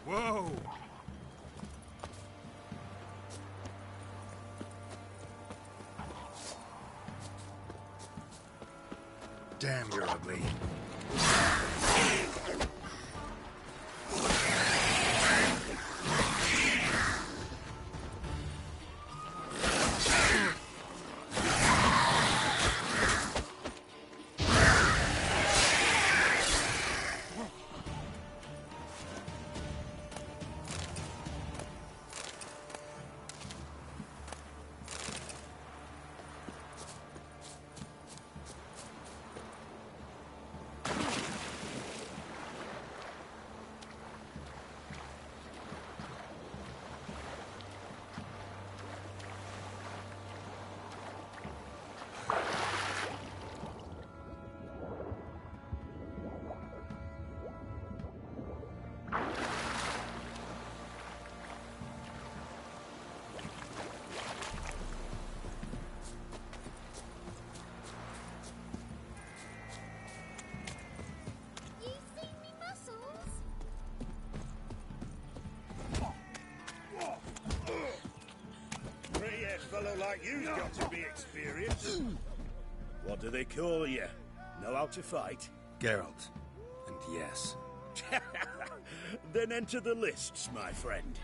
Whoa! Damn, you're ugly. Fellow like you's got to be experienced. What do they call you? Know how to fight? Geralt. And yes. Then enter the lists, my friend.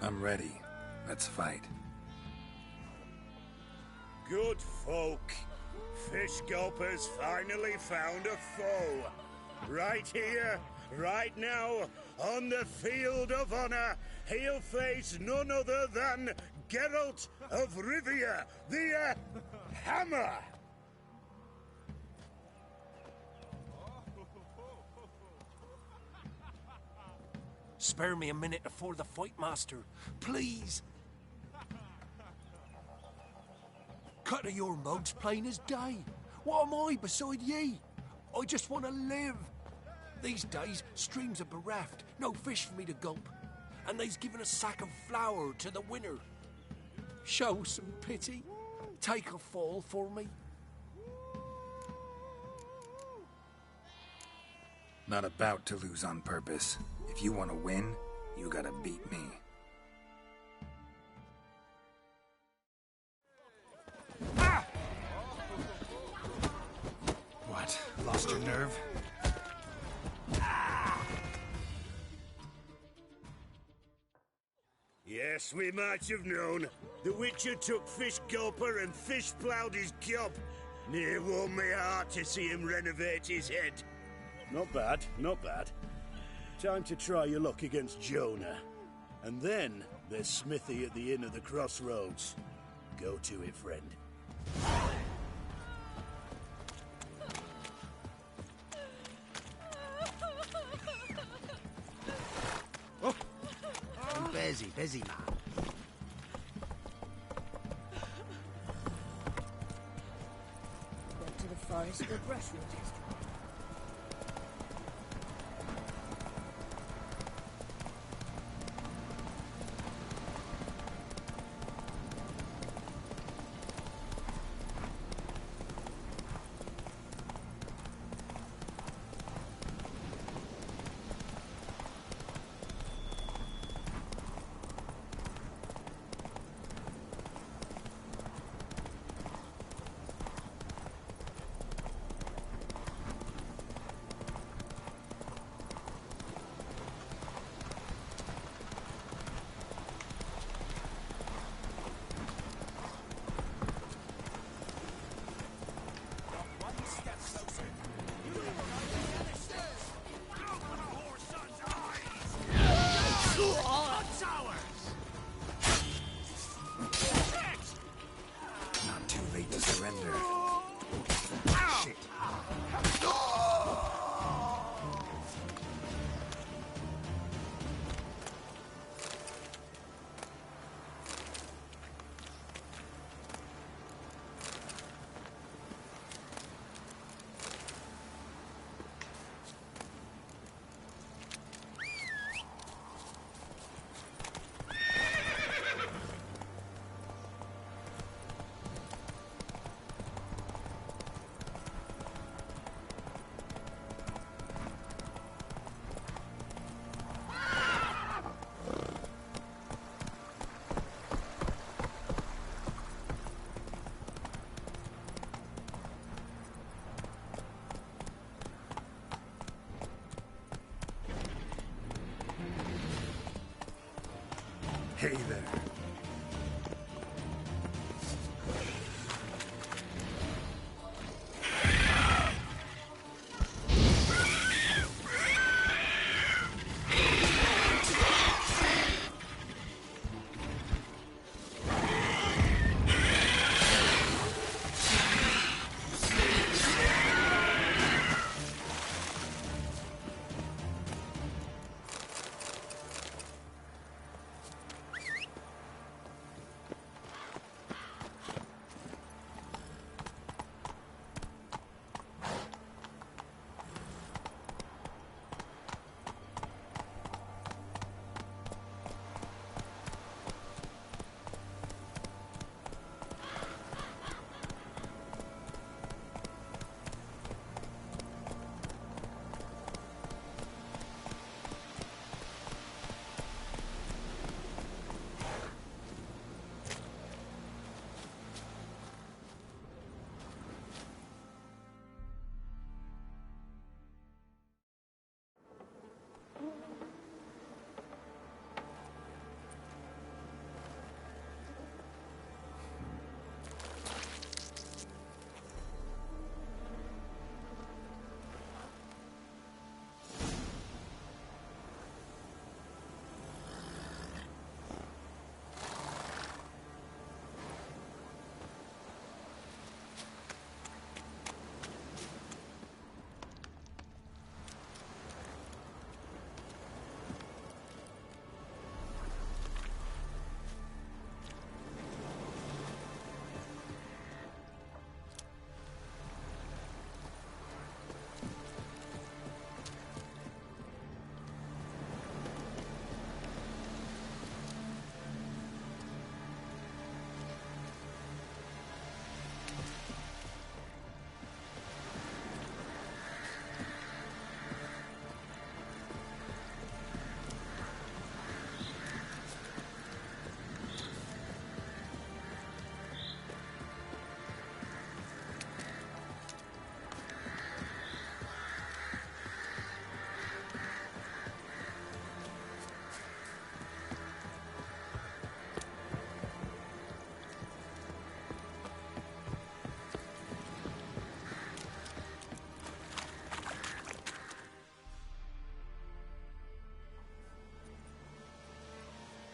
I'm ready. Let's fight. Good folk. Fish Gulper's finally found a foe. Right here, right now, on the field of honor, he'll face none other than Geralt of Rivia, the Hammer. Spare me a minute before the fight, master. Please. Cut of your mug's plain as day. What am I beside ye? I just want to live. These days, streams are bereft, no fish for me to gulp. And they's given a sack of flour to the winner. Show some pity. Take a fall for me. Not about to lose on purpose. If you want to win, you gotta beat me. What? Lost your nerve? Yes, we might have known. The Witcher took Fish Gulper and fish ploughed his gob. Near warmed me heart to see him renovate his head. Not bad, not bad. Time to try your luck against Jonah. And then there's Smithy at the Inn of the Crossroads. Go to it, friend. Busy, man. Went to the forest for brushwood yesterday. Hey there.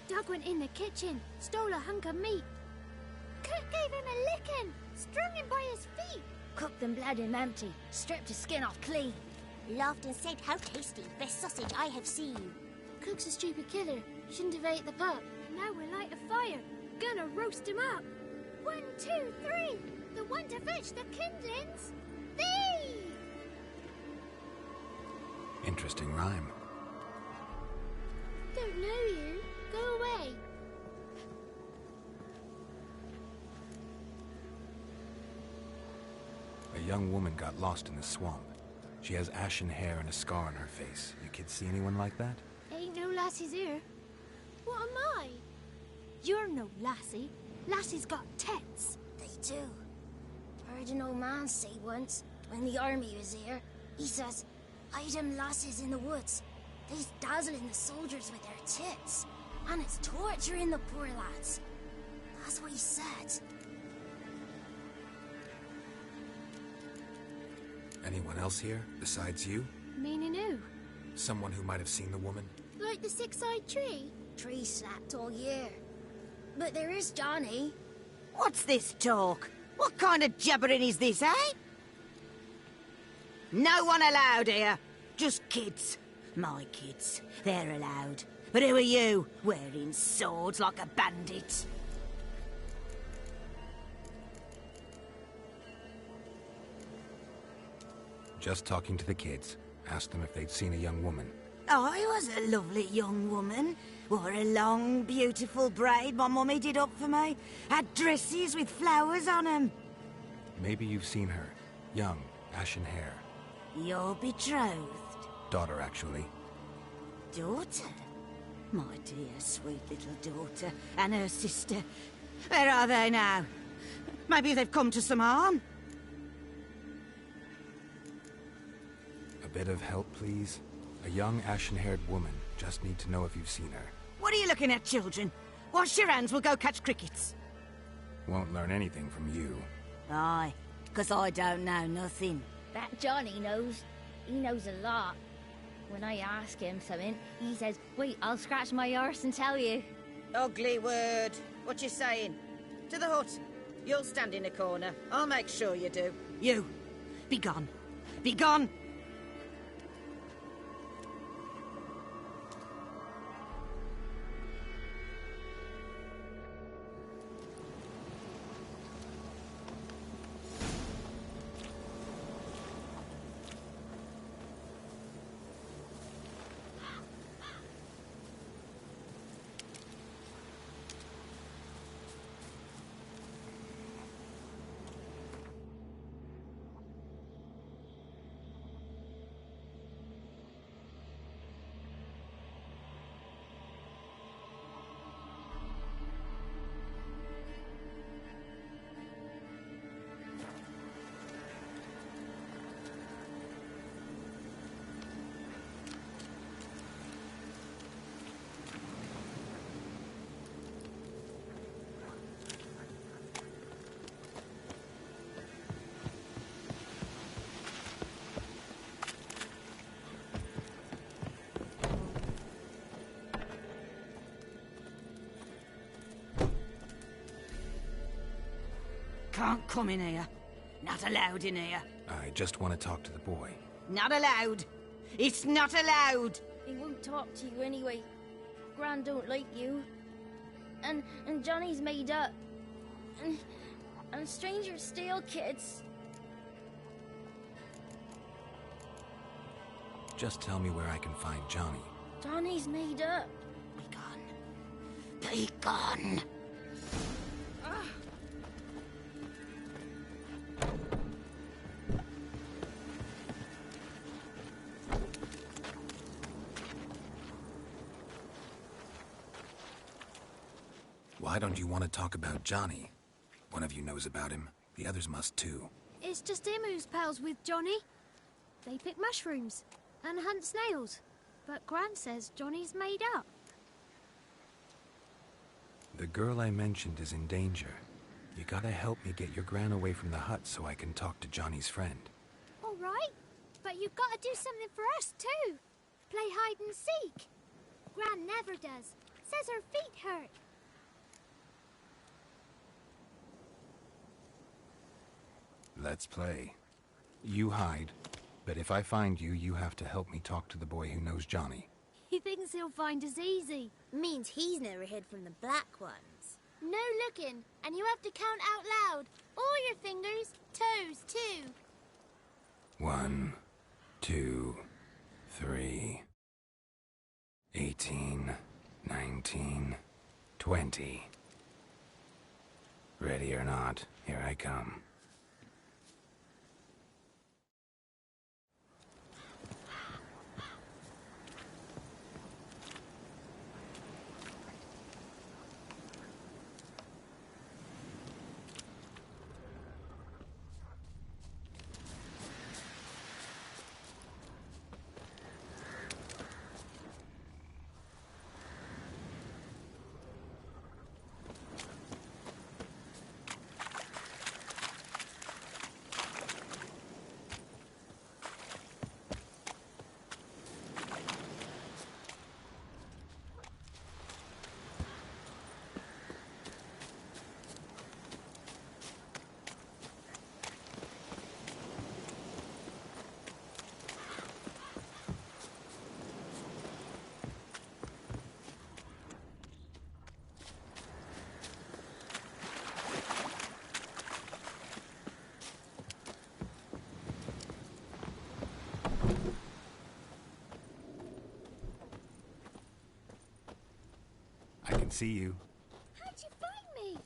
Doug went in the kitchen, stole a hunk of meat. Cook gave him a licking, strung him by his feet. Cooked them blood him empty, stripped his skin off clean. Laughed and said, "How tasty, best sausage I have seen." Cook's a stupid killer, shouldn't have ate the pup. Now we'll light a fire, gonna roast him up. 1, 2, 3, the one to fetch the kindlings. Thee! Interesting rhyme. Don't know you. Go away. A young woman got lost in the swamp. She has ashen hair and a scar on her face. You kids see anyone like that? Ain't no lassies here. What am I? You're no lassie. Lassie's got tits. They do. Heard an old man say once, when the army was here, he says, "Hide them lasses in the woods. They's dazzling the soldiers with their tits. And it's torturing the poor lads." That's what he said. Anyone else here besides you? Meaning who? Someone who might have seen the woman? Like the six-eyed tree? Tree slapped all year. But there is Johnny. What's this talk? What kind of jabbering is this, eh? No one allowed here. Just kids. My kids. They're allowed. But who are you, wearing swords like a bandit? Just talking to the kids. Asked them if they'd seen a young woman. I was a lovely young woman. Wore a long, beautiful braid my mummy did up for me. Had dresses with flowers on them. Maybe you've seen her. Young, ashen hair. Your betrothed? Daughter, actually. Daughter? My dear, sweet little daughter. And her sister. Where are they now? Maybe they've come to some harm? A bit of help, please? A young, ashen-haired woman. Just need to know if you've seen her. What are you looking at, children? Wash your hands, we'll go catch crickets. Won't learn anything from you. Aye, 'cause I don't know nothing. That Johnny knows. He knows a lot. When I ask him something, he says, wait, I'll scratch my arse and tell you. Ugly word. What you saying? To the hut. You'll stand in a corner. I'll make sure you do. You, be gone. Be gone! Can't come in here. Not allowed in here. I just want to talk to the boy. Not allowed. It's not allowed. He won't talk to you anyway. Gran don't like you. And Johnny's made up. And strangers steal kids. Just tell me where I can find Johnny. Johnny's made up. Be gone. Be gone. Why don't you want to talk about Johnny? One of you knows about him. The others must too. It's just him who's pals with Johnny. They pick mushrooms and hunt snails. But Gran says Johnny's made up. The girl I mentioned is in danger. You gotta help me get your Gran away from the hut so I can talk to Johnny's friend. All right, but you've got to do something for us too. Play hide and seek. Gran never does. Says her feet hurt. Let's play. You hide, but if I find you, you have to help me talk to the boy who knows Johnny. He thinks he'll find us easy. Means he's never hid from the black ones. No looking, and you have to count out loud. All your fingers, toes too. 1, 2, 3, 18, 19, 20. Ready or not, here I come. I can see you. How'd you find me?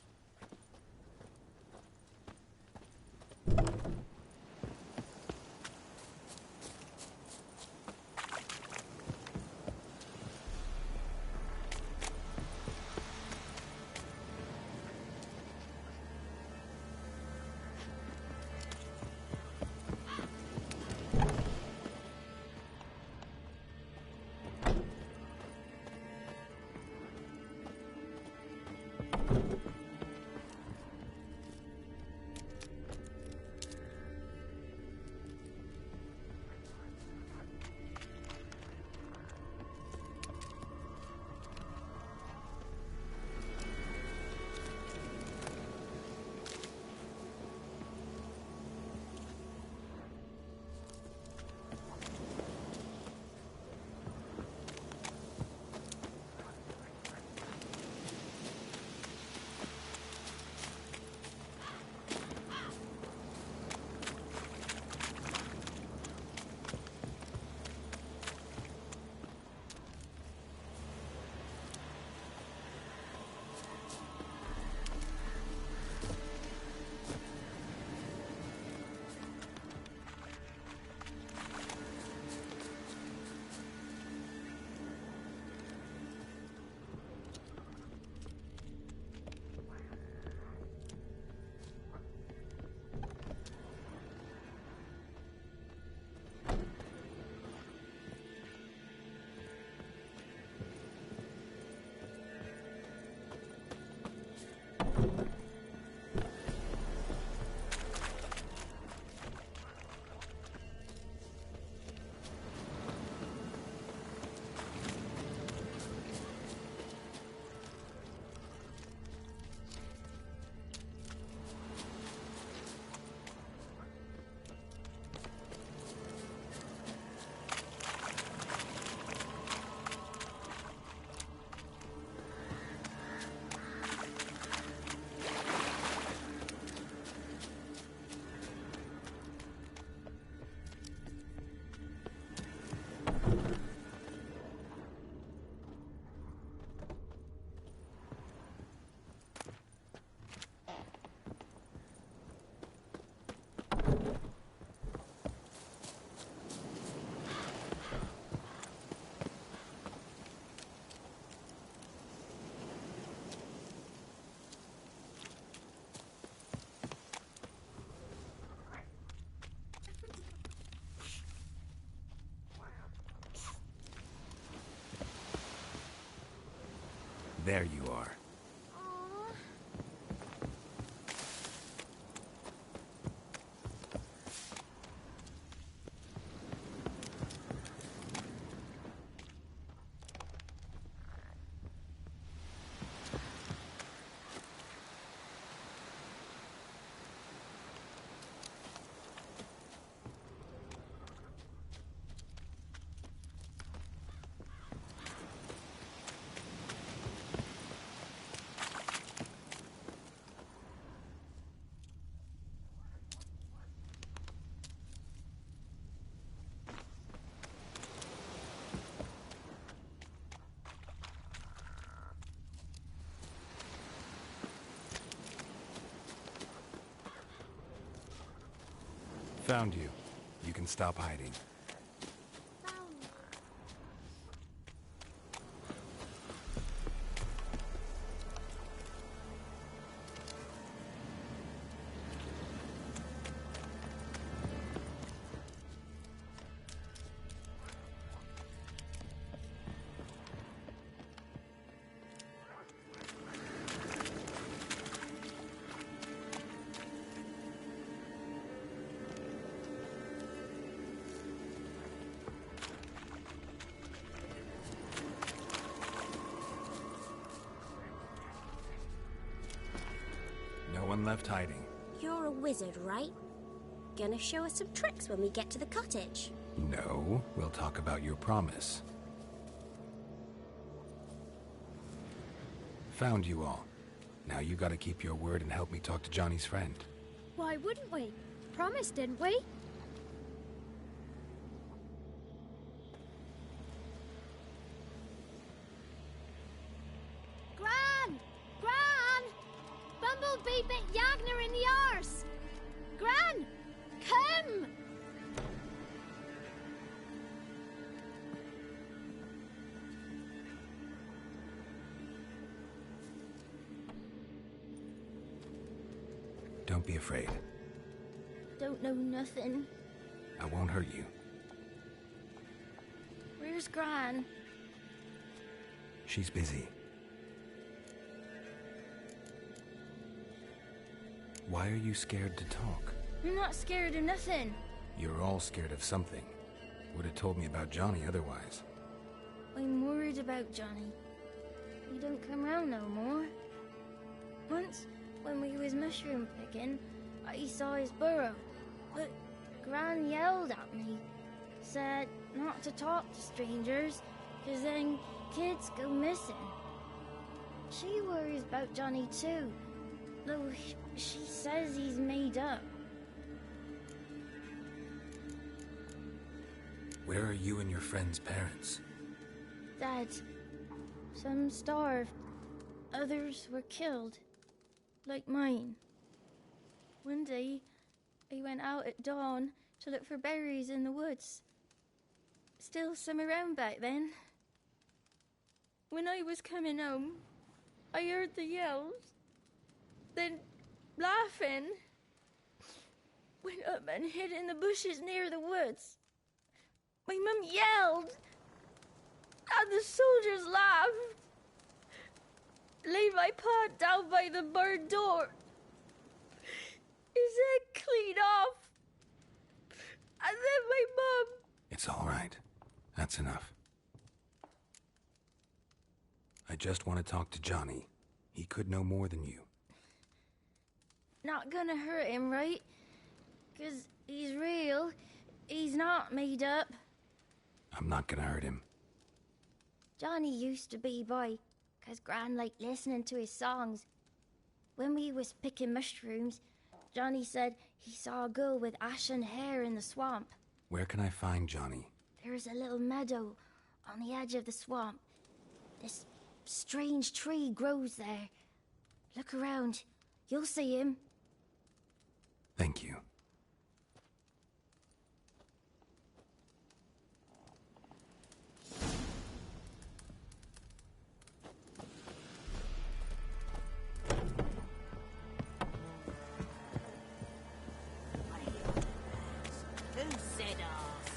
There you are. Aw. Found you. You can stop hiding. No one left hiding. You're a wizard, right? Gonna show us some tricks when we get to the cottage. No, we'll talk about your promise. Found you all. Now you gotta keep your word and help me talk to Johnny's friend. Why wouldn't we? Promised, didn't we? Gran! Gran! Bumblebee bit Yagner in the arse! Gran! Come! Don't be afraid. Don't know nothing. I won't hurt you. Where's Gran? She's busy. Why are you scared to talk? I'm not scared of nothing. You're all scared of something. Would have told me about Johnny otherwise. I'm worried about Johnny. He don't come round no more. Once, when we was mushroom picking, I saw his burrow. But Gran yelled at me, said not to talk to strangers, 'cause then kids go missing. She worries about Johnny too, though she says he's made up. Where are you and your friend's parents? Dad, some starved, others were killed, like mine. One day, I went out at dawn to look for berries in the woods. Still some around back then. When I was coming home, I heard the yells. Then, laughing, went up and hid in the bushes near the woods. My mum yelled, and the soldiers laughed. Laid my pa down by the barn door. His head clean off. And then my mum... It's all right. That's enough. I just want to talk to Johnny. He could know more than you. Not gonna hurt him, right? 'Cause he's real. He's not made up. I'm not gonna hurt him. Johnny used to be boy, 'cause Gran liked listening to his songs. When we was picking mushrooms, Johnny said he saw a girl with ashen hair in the swamp. Where can I find Johnny? There's a little meadow on the edge of the swamp. This strange tree grows there. Look around. You'll see him. Thank you. Who said ours?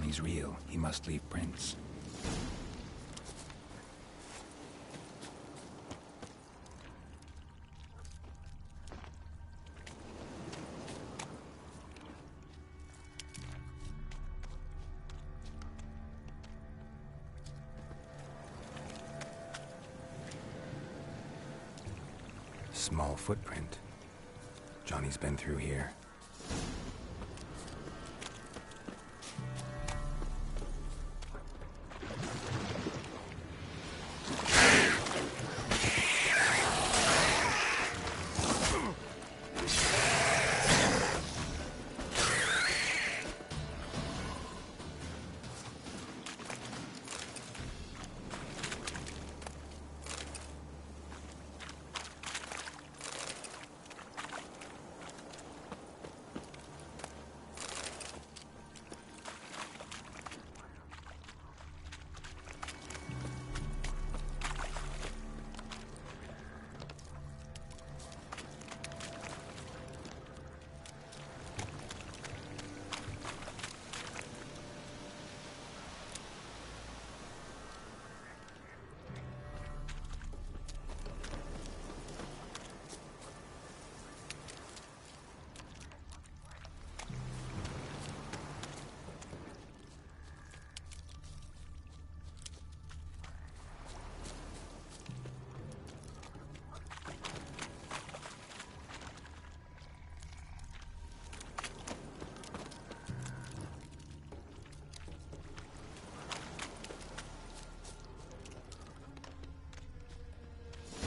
he's real, he must leave prints. Small footprint. Johnny's been through here.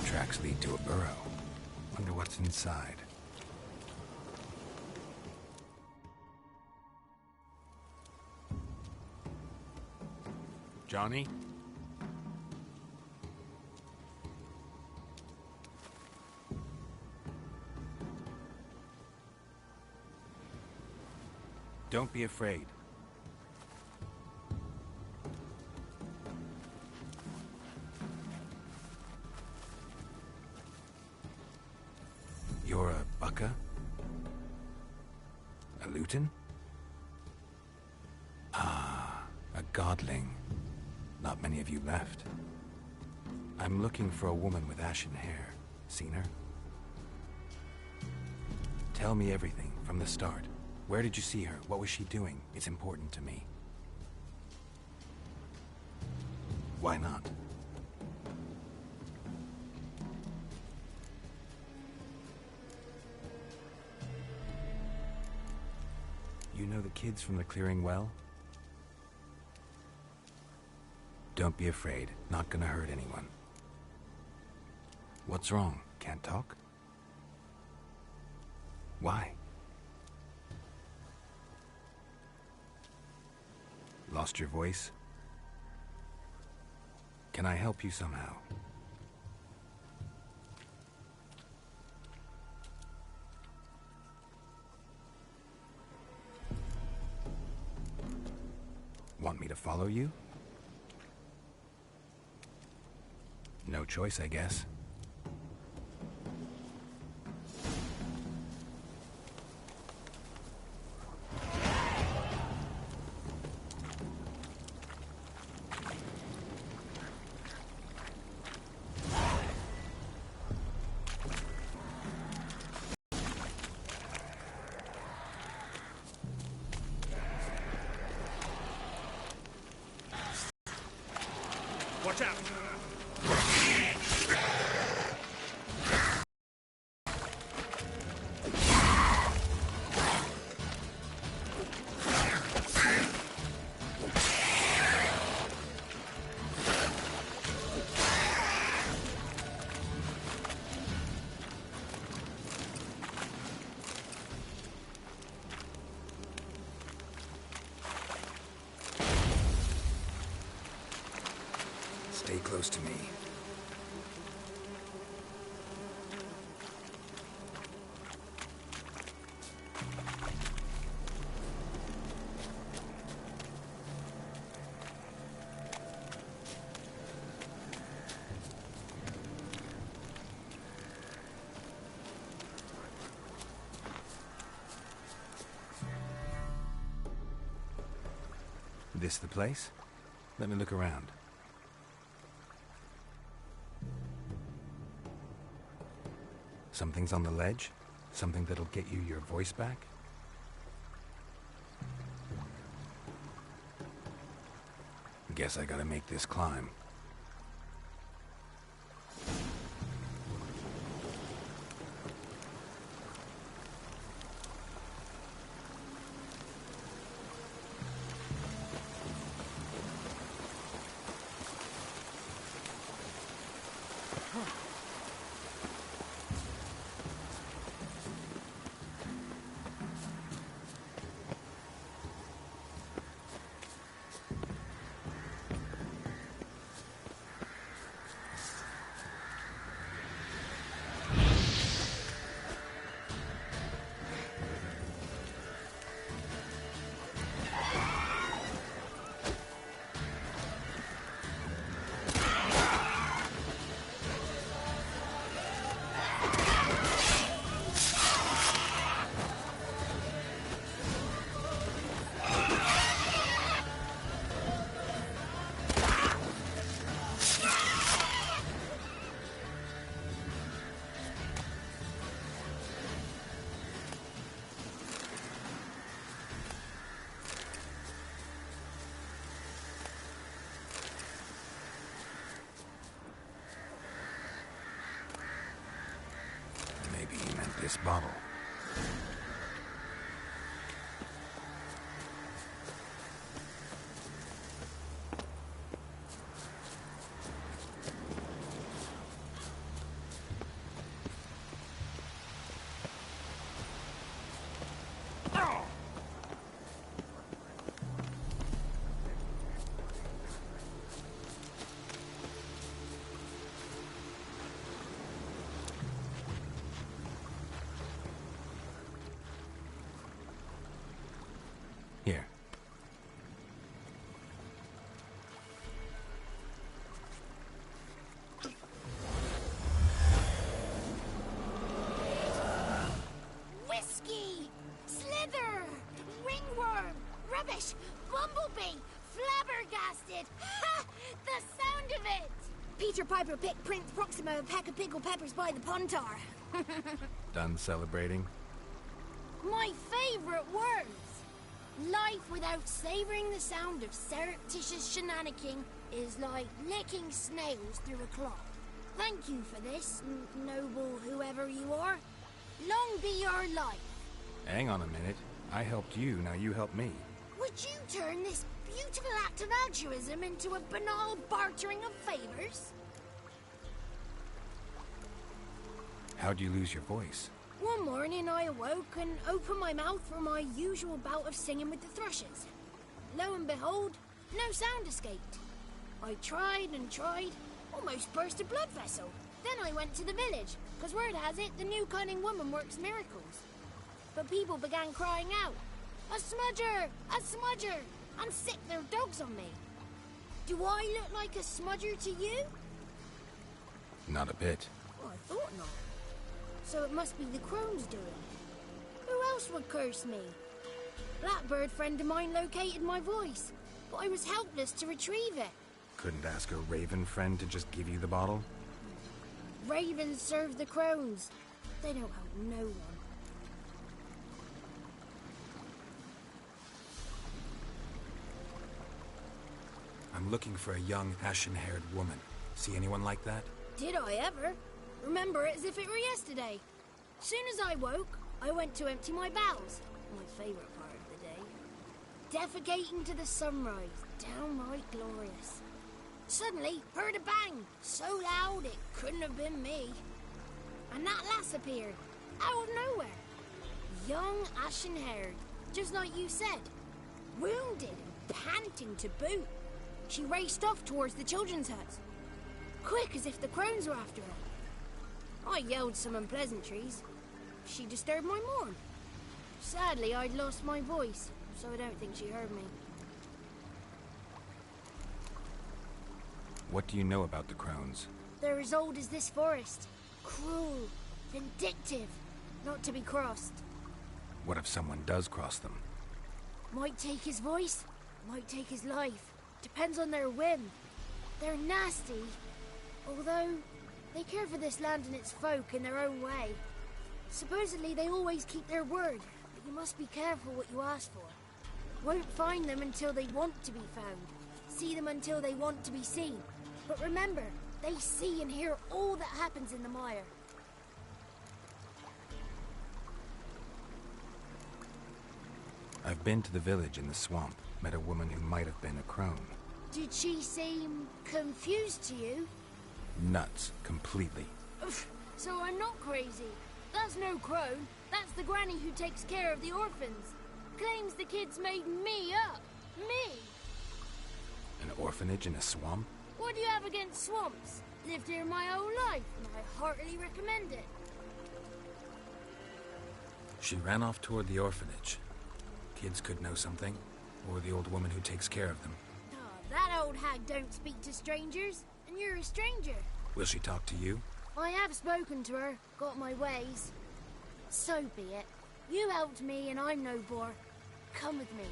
Tracks lead to a burrow. Wonder what's inside. Johnny? Don't be afraid. You're a bucka? A lutin? Ah, a godling. Not many of you left. I'm looking for a woman with ashen hair. Seen her? Tell me everything, from the start. Where did you see her? What was she doing? It's important to me. Why not? You know the kids from the clearing well? Don't be afraid. Not gonna hurt anyone. What's wrong? Can't talk? Why? Lost your voice? Can I help you somehow? Want me to follow you? No choice, I guess. Watch out! Stay close to me. This the place? Let me look around. Something's on the ledge? Something that'll get you your voice back? Guess I gotta make this climb. This bottle. Here. Whiskey! Slither! Ringworm! Rubbish! Bumblebee! Flabbergasted! Ha! The sound of it! Peter Piper picked Prince Proxima a pack of pickled peppers by the Pontar. Done celebrating? My favorite words! Life without savoring the sound of surreptitious shenanigans is like licking snails through a cloth. Thank you for this, noble whoever you are. Long be your life. Hang on a minute. I helped you, now you help me. Would you turn this beautiful act of altruism into a banal bartering of favors? How'd you lose your voice? One morning I awoke and opened my mouth for my usual bout of singing with the thrushes. Lo and behold, no sound escaped. I tried and tried, almost burst a blood vessel. Then I went to the village, because word has it the new cunning woman works miracles. But people began crying out, "A smudger! A smudger!" and sicked their dogs on me. Do I look like a smudger to you? Not a bit. Well, I thought not. So it must be the crone's doing. Who else would curse me? Blackbird friend of mine located my voice, but I was helpless to retrieve it. Couldn't ask a raven friend to just give you the bottle? Ravens serve the crones. They don't help no one. I'm looking for a young, ashen-haired woman. See anyone like that? Did I ever? Remember it as if it were yesterday. Soon as I woke, I went to empty my bowels. My favourite part of the day. Defecating to the sunrise. Downright glorious. Suddenly, heard a bang. So loud it couldn't have been me. And that lass appeared. Out of nowhere. Young, ashen-haired. Just like you said. Wounded and panting to boot. She raced off towards the children's huts. Quick as if the crones were after her. I yelled some unpleasantries. She disturbed my morn. Sadly, I'd lost my voice, so I don't think she heard me. What do you know about the crones? They're as old as this forest. Cruel, vindictive, not to be crossed. What if someone does cross them? Might take his voice, Might take his life. Depends on their whim. They're nasty. Although, they care for this land and its folk in their own way. Supposedly they always keep their word, but you must be careful what you ask for. Won't find them until they want to be found. See them until they want to be seen. But remember, they see and hear all that happens in the mire. I've been to the village in the swamp, met a woman who might have been a crone. Did she seem confused to you? Nuts, completely. So I'm not crazy. That's no crone. That's the granny who takes care of the orphans. Claims the kids made me up. Me! An orphanage in a swamp? What do you have against swamps? Lived here my whole life, and I heartily recommend it. She ran off toward the orphanage. Kids could know something, or the old woman who takes care of them. Oh, that old hag don't speak to strangers, and you're a stranger. Will she talk to you? I have spoken to her, got my ways. So be it. You helped me, and I'm no bore. Come with me.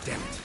Damn it.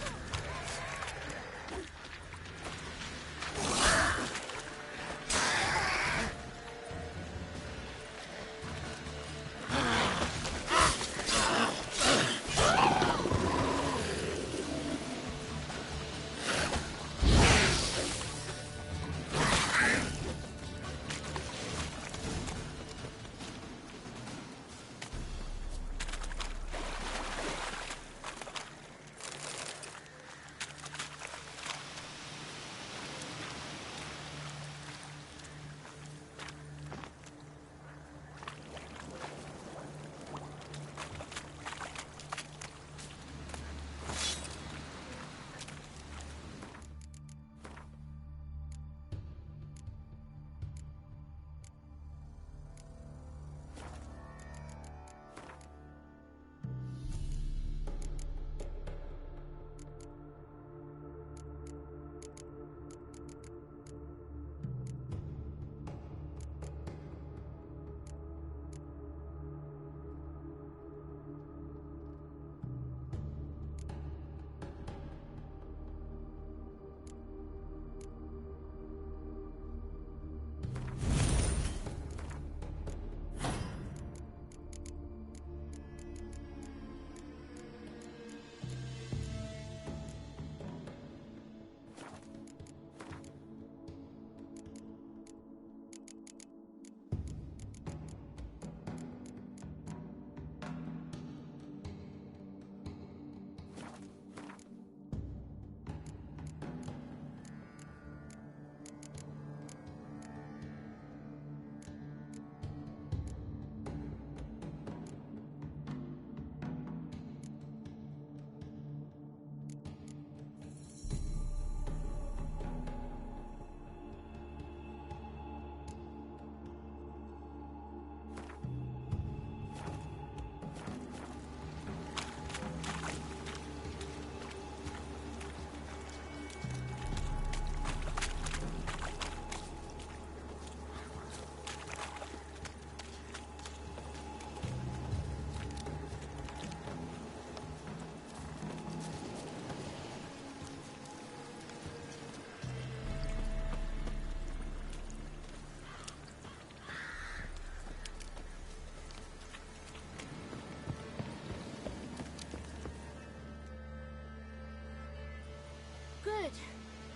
Good.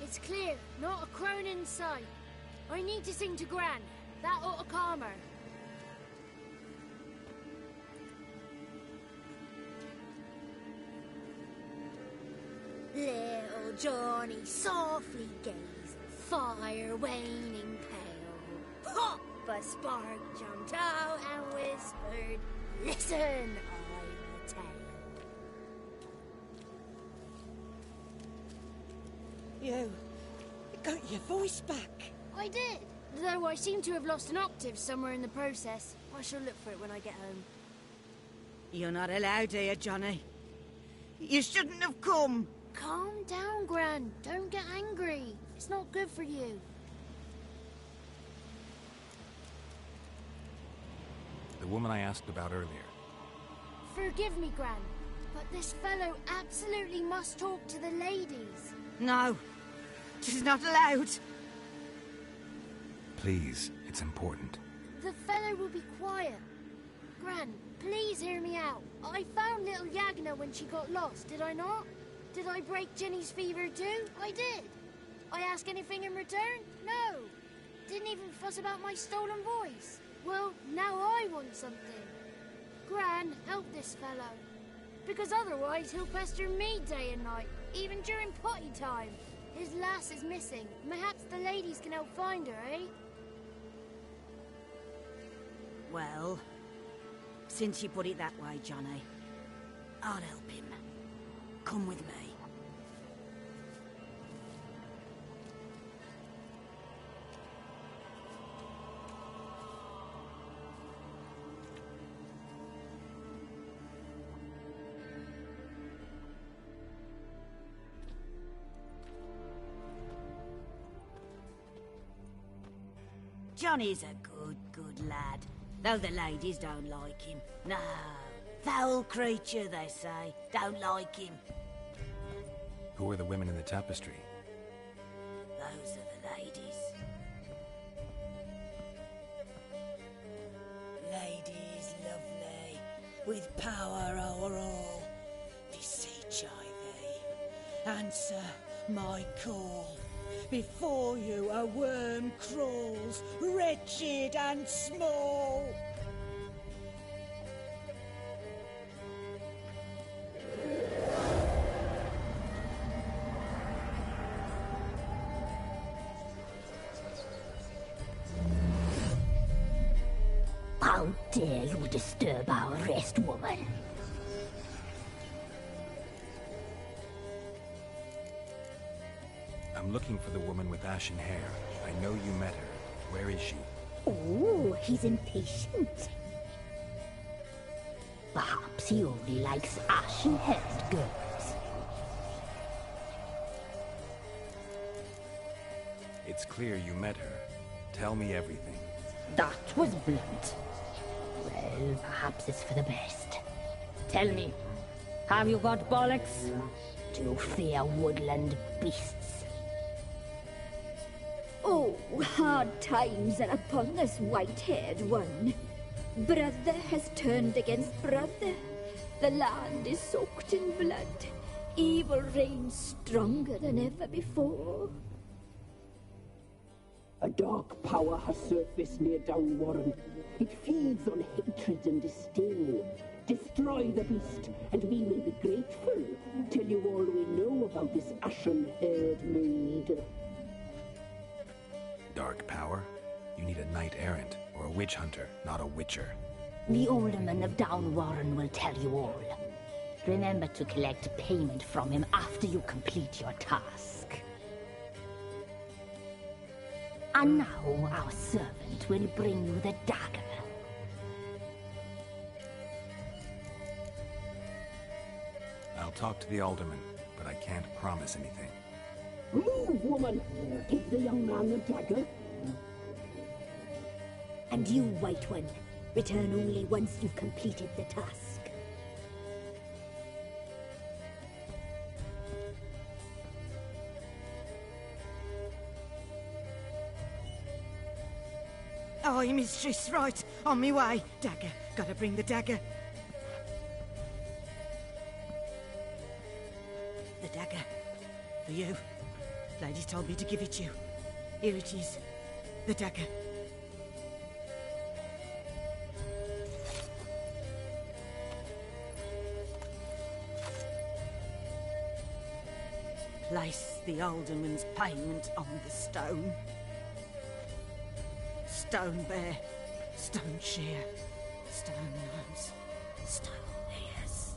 It's clear. Not a crone in sight. I need to sing to Gran. That ought to calm her. Little Johnny softly gazed, fire waning pale. Hop! A spark jumped out and whispered, "Listen, I've a tale." You got your voice back. I did, though I seem to have lost an octave somewhere in the process. I shall look for it when I get home. You're not allowed here, Johnny. You shouldn't have come. Calm down, Gran. Don't get angry. It's not good for you. The woman I asked about earlier. Forgive me, Gran, but this fellow absolutely must talk to the ladies. No, she's not allowed. Please, it's important. The fellow will be quiet. Gran, please hear me out. I found little Yagna when she got lost, did I not? Did I break Ginny's fever too? I did. I ask anything in return? No. Didn't even fuss about my stolen voice. Well, now I want something. Gran, help this fellow. Because otherwise he'll pester me day and night, even during potty time. His lass is missing. Perhaps the ladies can help find her, eh? Well, since you put it that way, Johnny, I'll help him. Come with me. Johnny's a good lad. Though the ladies don't like him. No, foul creature, they say. Don't like him. Who are the women in the tapestry? Those are the ladies. Ladies lovely, with power o'er all. Beseech I thee, answer my call. Before you a worm crawls, wretched and small. How dare you disturb our rest, woman? I'm looking for the woman with ashen hair. I know you met her. Where is she? Oh, he's impatient. Perhaps he only likes ashen-haired girls. It's clear you met her. Tell me everything. That was blunt. Well, perhaps it's for the best. Tell me, have you got bollocks? Do you fear woodland beasts? Oh, hard times are upon us, white-haired one. Brother has turned against brother. The land is soaked in blood. Evil reigns stronger than ever before. A dark power has surfaced near Downwarren. It feeds on hatred and disdain. Destroy the beast, and we will be grateful. Tell you all we know about this ashen-haired maid. Dark power? You need a knight-errant, or a witch-hunter, not a witcher. The alderman of Downwarren will tell you all. Remember to collect payment from him after you complete your task. And now our servant will bring you the dagger. I'll talk to the alderman, but I can't promise anything. Move, woman! Give the young man the dagger. And you, White One, return only once you've completed the task. Aye, mistress, right. On me way. Dagger. Gotta bring the dagger. The dagger. For you. Ladies told me to give it you. Here it is. The dagger. Place the alderman's payment on the stone. Stone bear, stone shear, stone arms, stone ears.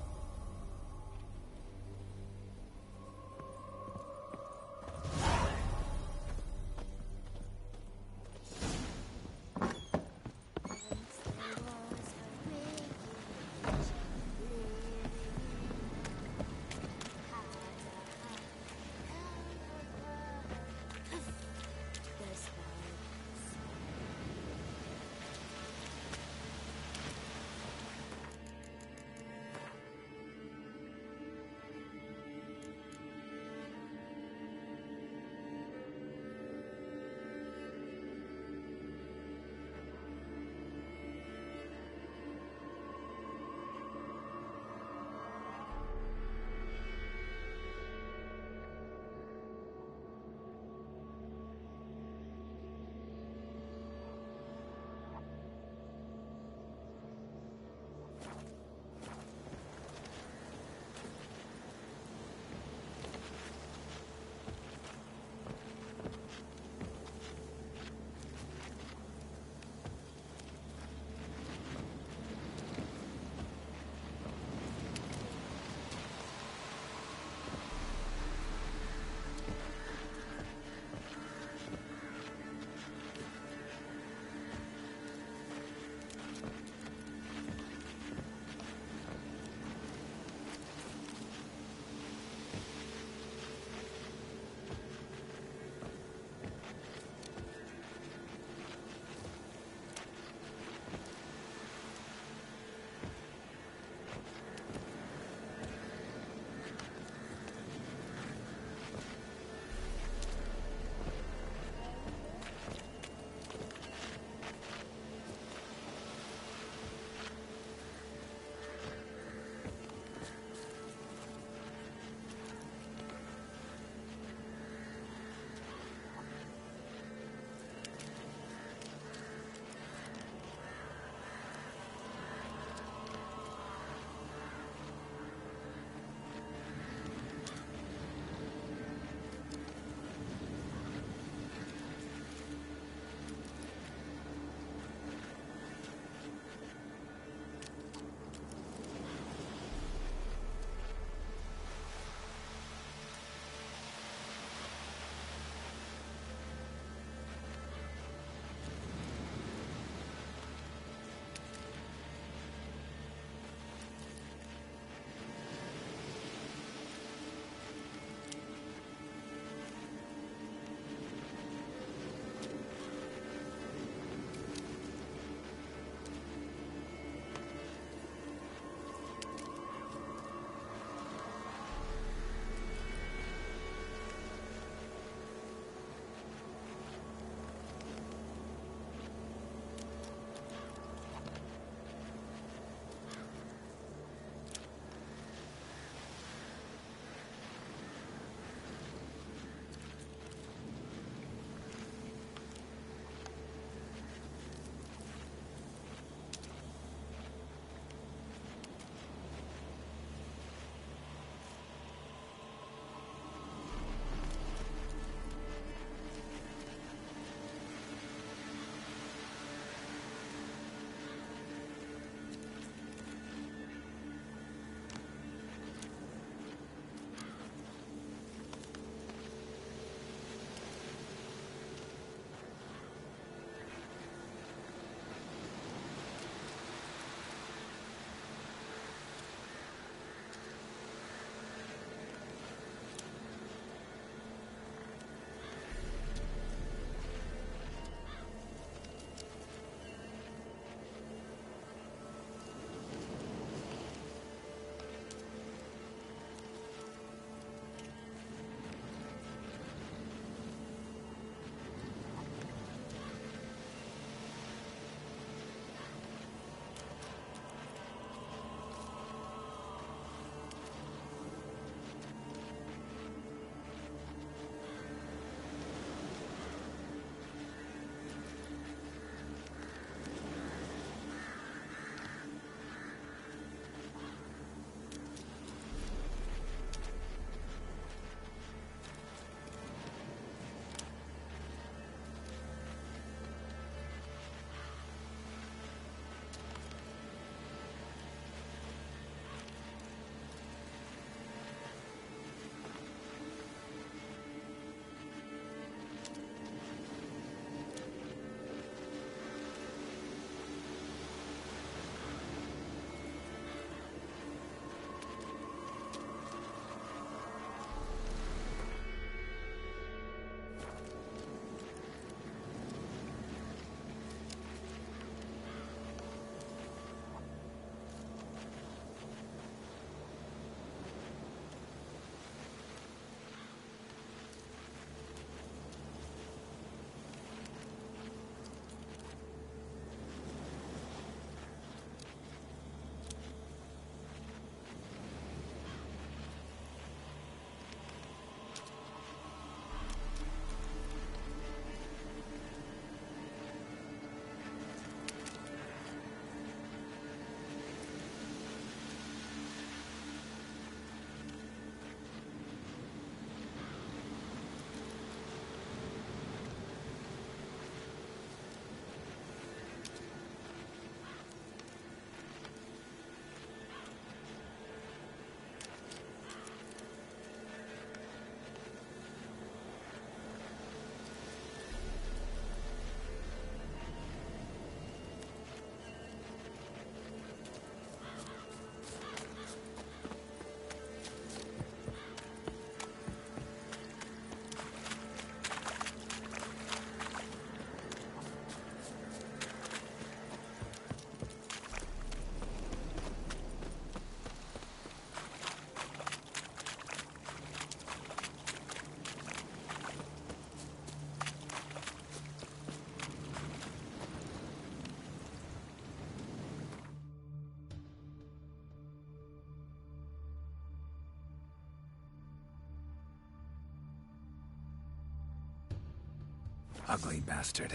Ugly bastard.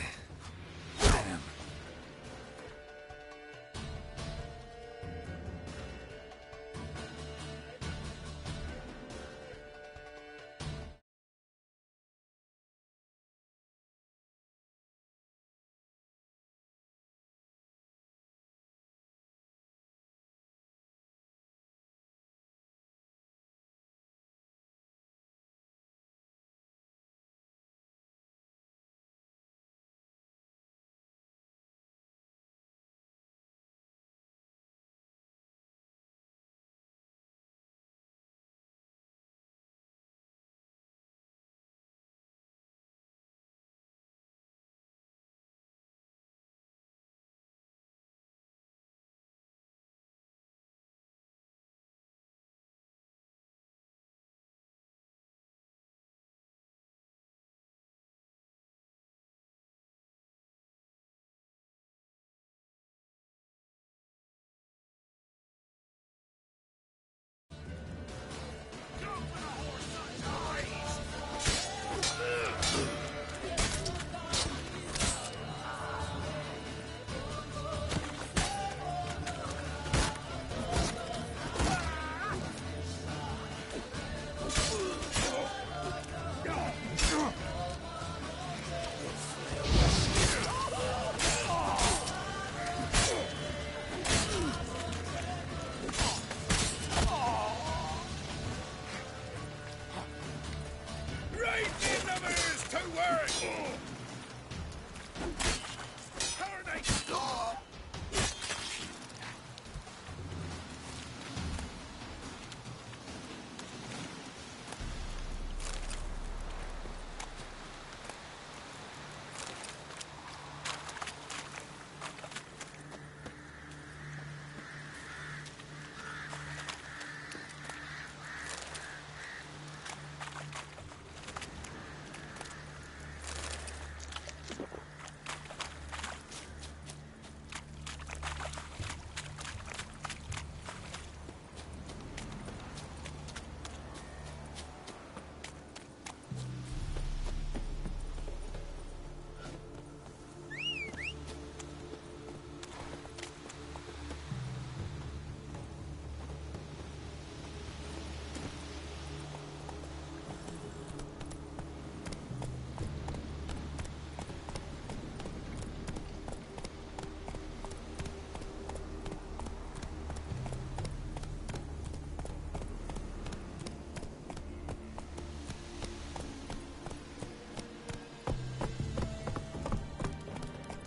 Damn.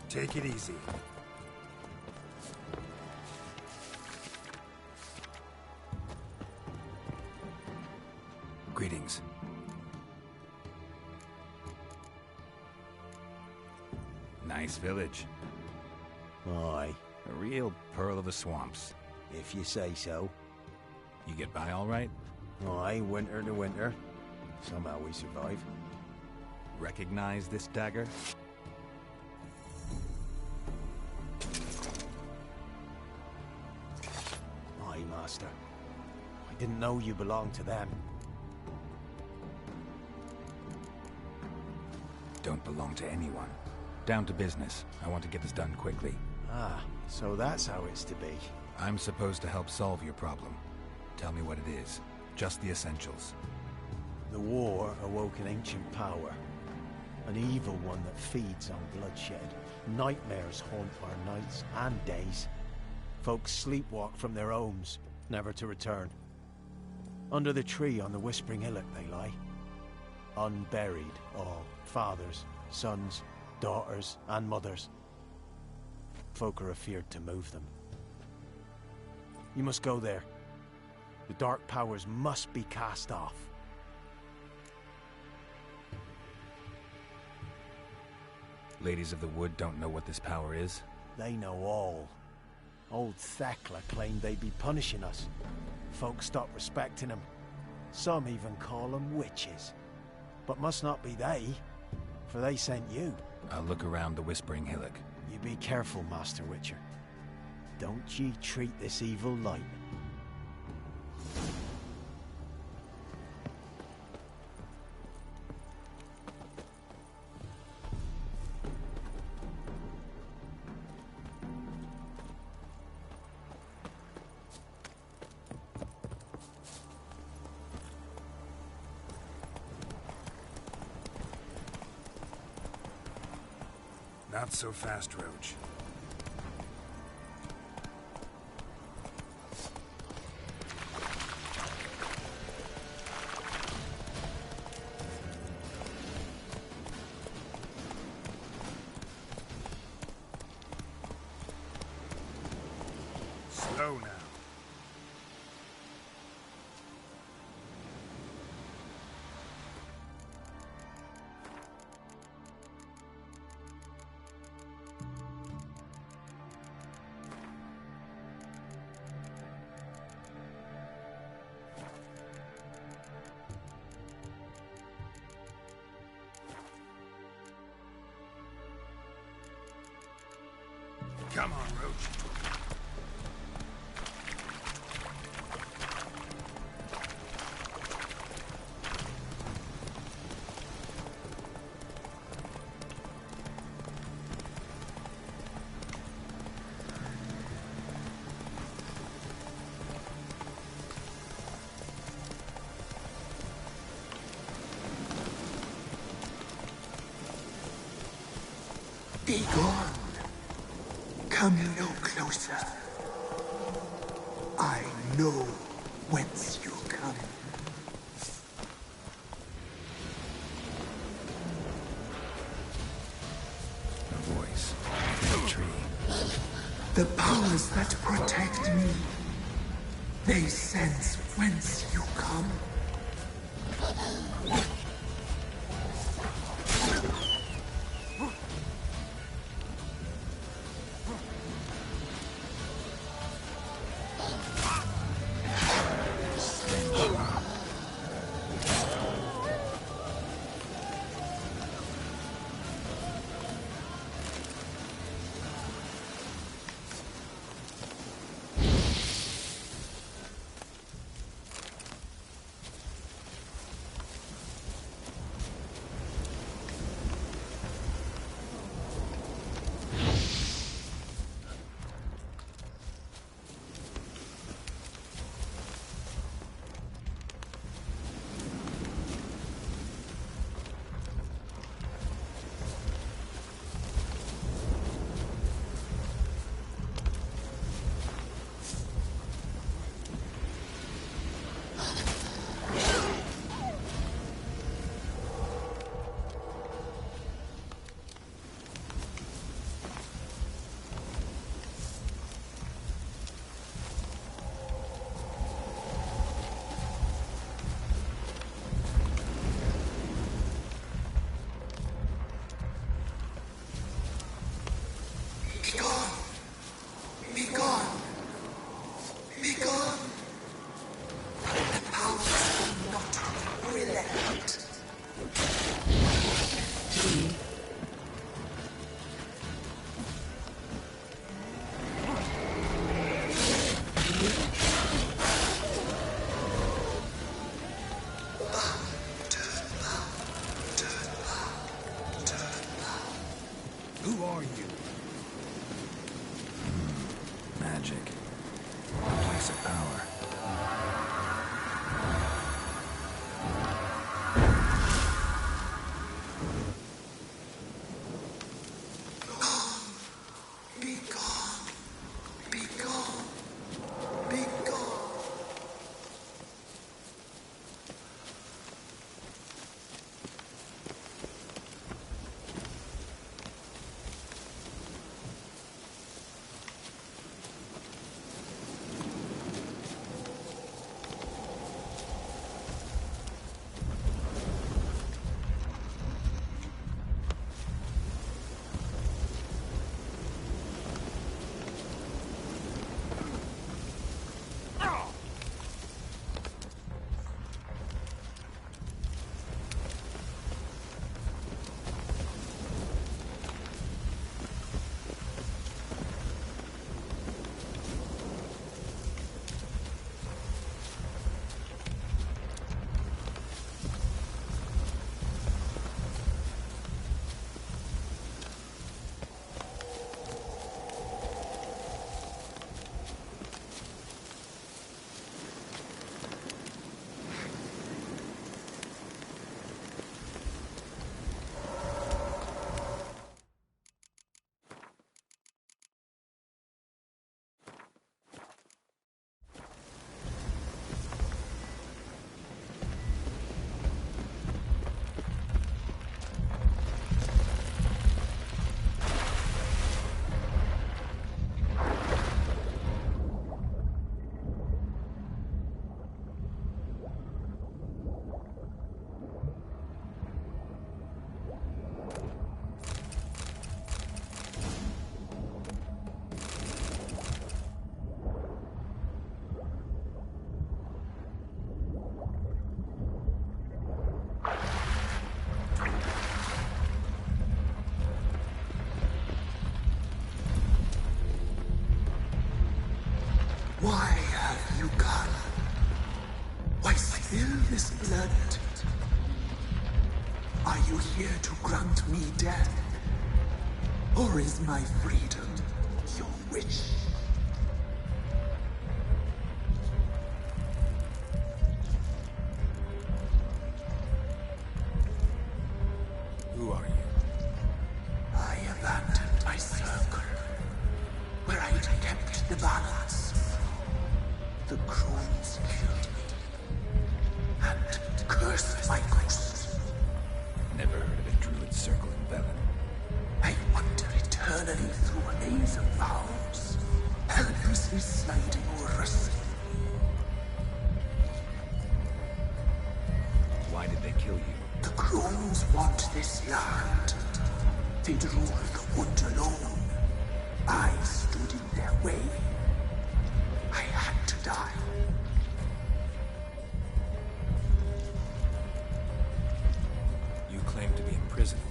Take it easy. Greetings. Nice village. Aye, A real pearl of the swamps. if you say so. You get by all right? Aye, winter to winter. Somehow we survive. Recognize this dagger? Aye, Master. I didn't know you belonged to them. Don't belong to anyone. Down to business. I want to get this done quickly. Ah, so that's how it's to be. I'm supposed to help solve your problem. Tell me what it is. Just the essentials. The war awoke an ancient power. An evil one that feeds on bloodshed. Nightmares haunt our nights and days. Folks sleepwalk from their homes, never to return. Under the tree on the Whispering Hillock they lie. Unburied all. Fathers, sons, daughters, and mothers. Folk are afeard to move them. You must go there. The dark powers must be cast off. Ladies of the Wood don't know what this power is? They know all. Old Thekla claimed they'd be punishing us. Folk stopped respecting them. Some even call them witches. But must not be they, for they sent you. I'll look around the Whispering Hillock. You be careful, Master Witcher. Don't ye treat this evil light. Not so fast, Roach. Slow now. Come on, Roach. Be gone. Come no closer. I know whence you come. A voice. A tree. The powers that protect me, they sense whence you come. Who are you? Magic. A place of power. Be gone. Be gone. Be gone. have you come? Why spill this blood? Are you here to grant me death? Or is my freedom your wish? Who are you? I abandoned my circle, where I'd kept the balance. The crones killed me, and cursed my ghost. Never heard of a druid circle in Velen. I wander eternally through a maze of vows, helplessly sliding over us. Why did they kill you? The crones want this land. They'd rule the wood alone. I stood in their way. I had to die. You claim to be imprisoned.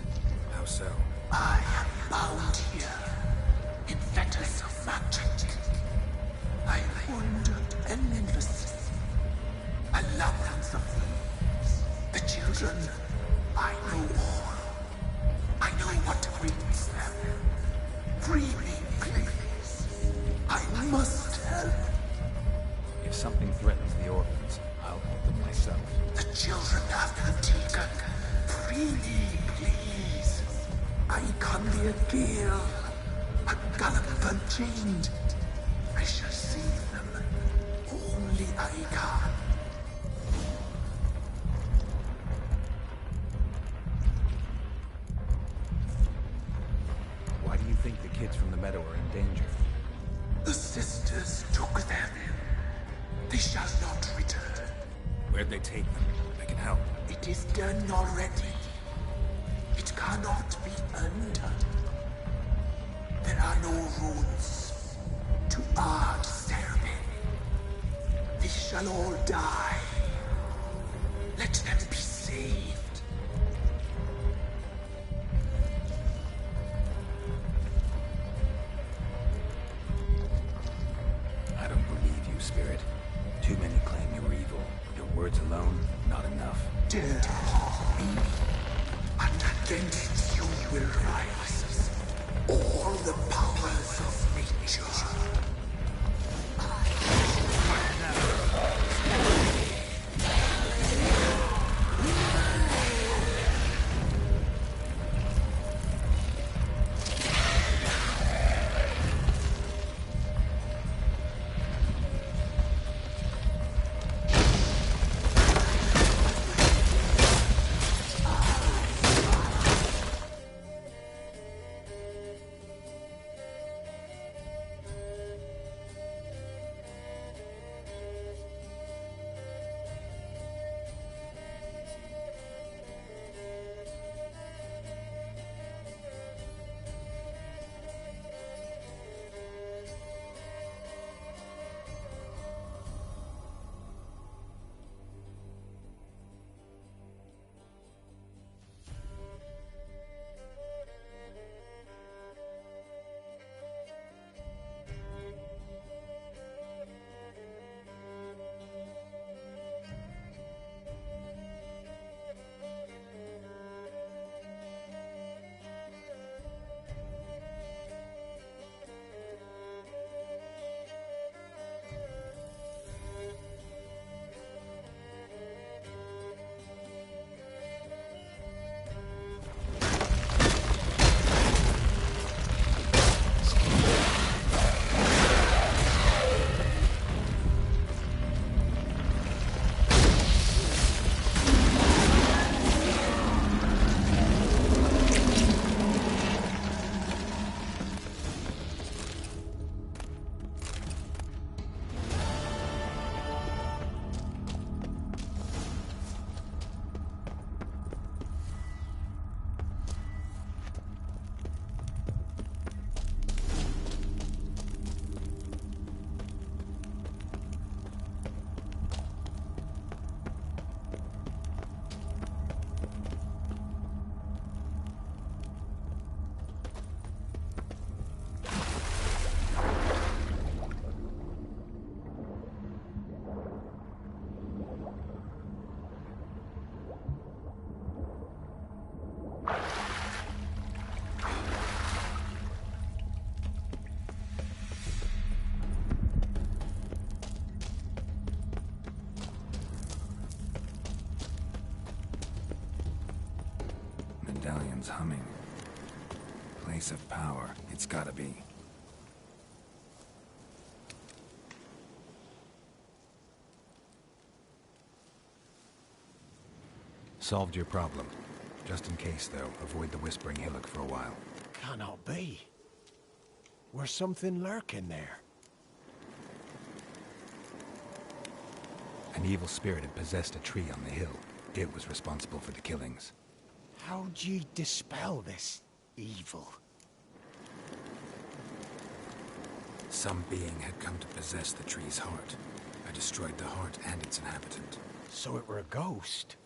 How so? I am bound here, in fetters of magic. I've wandered endlessly, a labyrinth of thieves. The children, I know all. I know what awaits them. Free me, please. I must help. If something threatens the orphans, I'll help them myself. The children have been taken. Free me, please. I can be a gale, a gallop unchained. I shall save them. Only I can. Why do you think the kids from the meadow are in danger? The sisters took them. They shall not return. Where'd they take them? I can help. It is done already. It cannot be undone. There are no rules to our ceremony. They shall all die. Let them be saved. I don't believe you, Spirit. Too many claim you're evil. Your words alone, not enough. Dare harm me, and against you will rise all the powers of nature. phone's humming. Place of power. It's gotta be. Solved your problem. Just in case, though, avoid the Whispering Hillock for a while. Cannot be. Where's something lurking there? An evil spirit had possessed a tree on the hill. It was responsible for the killings. How'd ye dispel this evil? Some being had come to possess the tree's heart. I destroyed the heart and its inhabitant. So it were a ghost.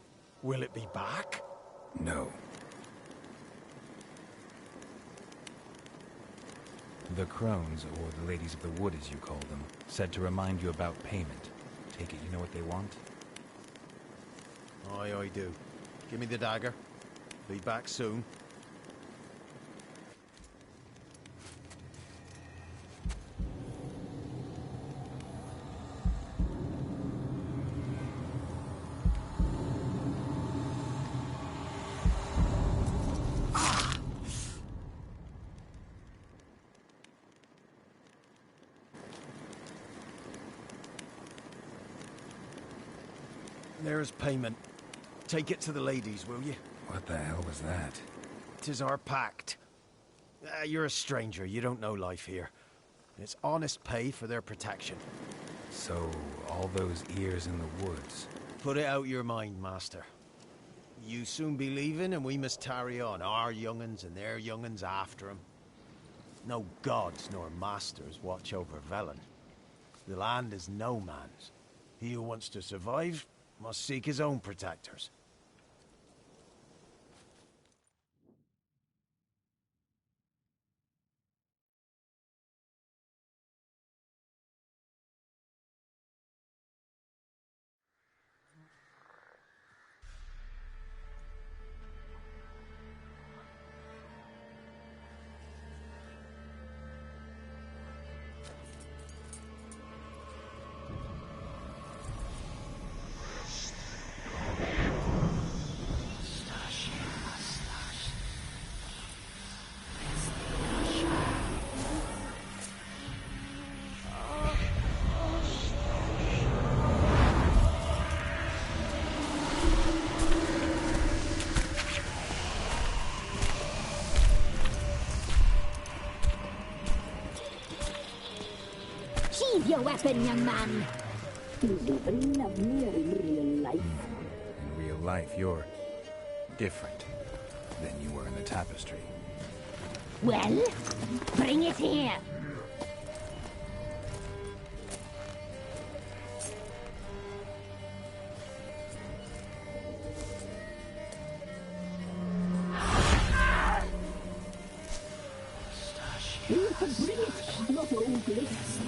Will it be back? No. The crones, or the ladies of the wood as you call them, said to remind you about payment. Take it you know what they want? Aye, I do. Give me the dagger. Be back soon. There's payment. Take it to the ladies, will you? What the hell was that? 'Tis our pact. You're a stranger, you don't know life here. It's honest pay for their protection. So, all those ears in the woods. Put it out your mind, master. You soon be leaving and we must tarry on, our young'uns and their young'uns after 'em. No gods nor masters watch over Velen. The land is no man's. He who wants to survive must seek his own protectors. Sheathe your weapon, young man. You even love me in real life. In real life, you're different than you were in the tapestry. Well, bring it here. You can bring it, not old lips.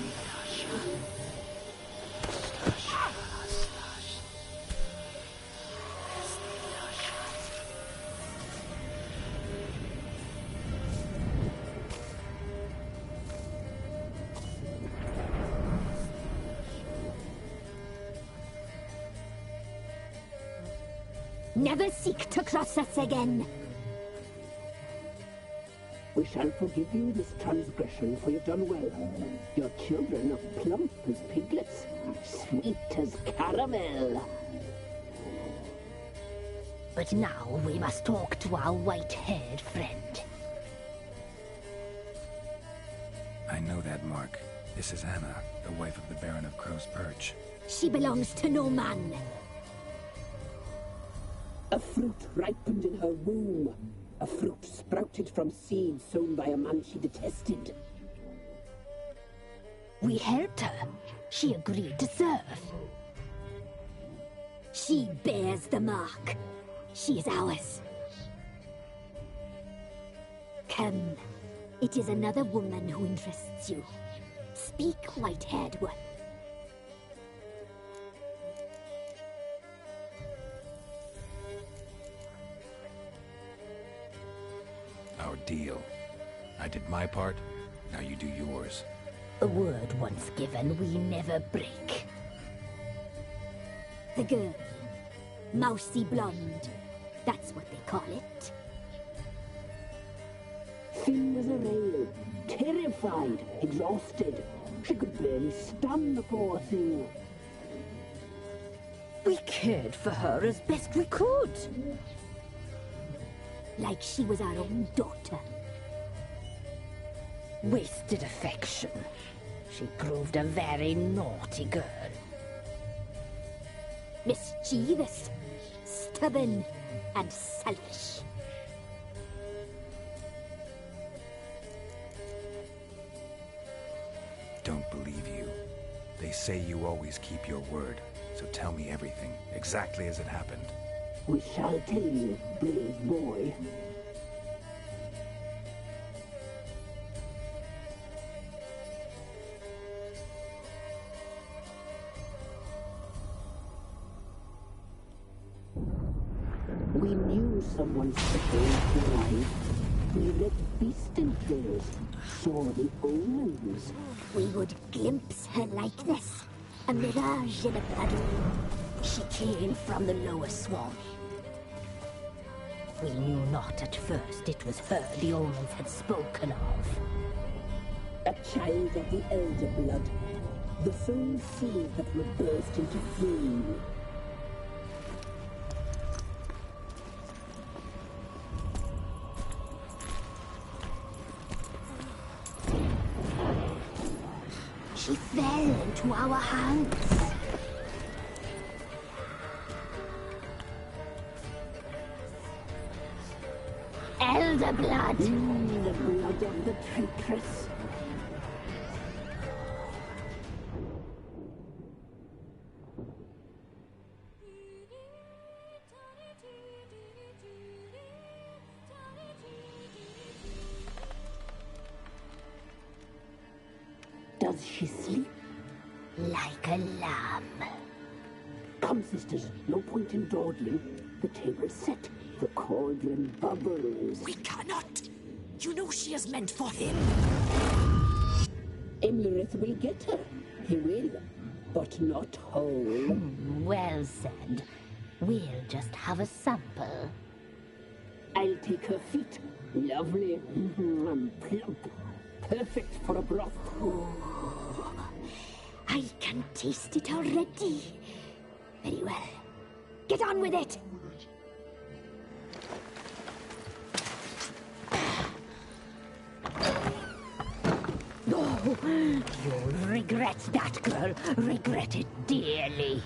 Never seek to cross us again. We shall forgive you this transgression, for you've done well. Your children are plump as piglets, sweet as caramel. But now we must talk to our white-haired friend. I know that mark. This is Anna, the wife of the Baron of Crow's Perch. She belongs to no man. A fruit ripened in her womb. A fruit sprouted from seeds sown by a man she detested. We helped her. She agreed to serve. She bears the mark. She is ours. Come. It is another woman who interests you. Speak, white-haired one. Our deal. I did my part, now you do yours. A word once given, we never break. The girl. Mousy blonde. That's what they call it. thin as a rail, terrified, exhausted. She could barely stand, the poor thing. We cared for her as best we could. Like she was our own daughter. Wasted affection. She proved a very naughty girl. Mischievous, stubborn, and selfish. Don't believe you. They say you always keep your word, so tell me everything, exactly as it happened. We shall tell you, brave boy. We knew someone supposed to arrive. We read beast entrails, saw the omens. We would glimpse her like this, a mirage in a puddle. She came from the lower swamp. We knew not at first it was her the omens had spoken of. A child of the elder blood, the sole seed that will burst into flame. She fell into our hands. Elder blood! The blood of the traitress. Does she sleep? Like a lamb. Come, sisters, no point in dawdling. The table's set. The cauldron bubbles. We cannot. You know she is meant for him. Emlerith will get her. He will, but not whole. Well said. We'll just have a sample. I'll take her feet. Lovely. Plump. Perfect for a broth. I can taste it already. Very well. Get on with it. Oh, you'll regret that, girl. Regret it dearly.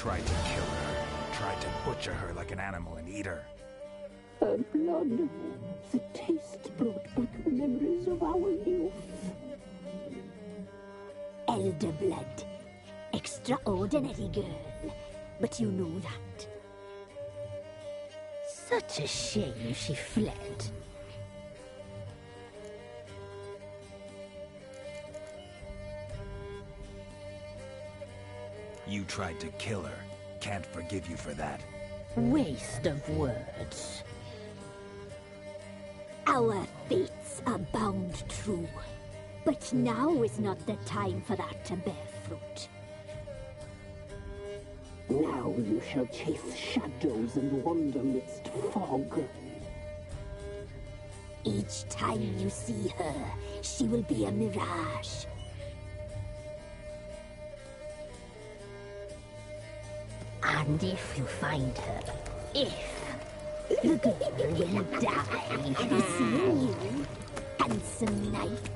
tried to kill her. Tried to butcher her like an animal and eat her. Her blood. The taste brought back memories of our youth. Elder blood. Extraordinary girl. But you know that. Such a shame she fled. You tried to kill her. Can't forgive you for that. Waste of words. Our fates are bound true. But now is not the time for that to bear fruit. Now you shall chase shadows and wander midst fog. Each time you see her, she will be a mirage. And if you find her, the girl will die. Have you seen you, handsome knight?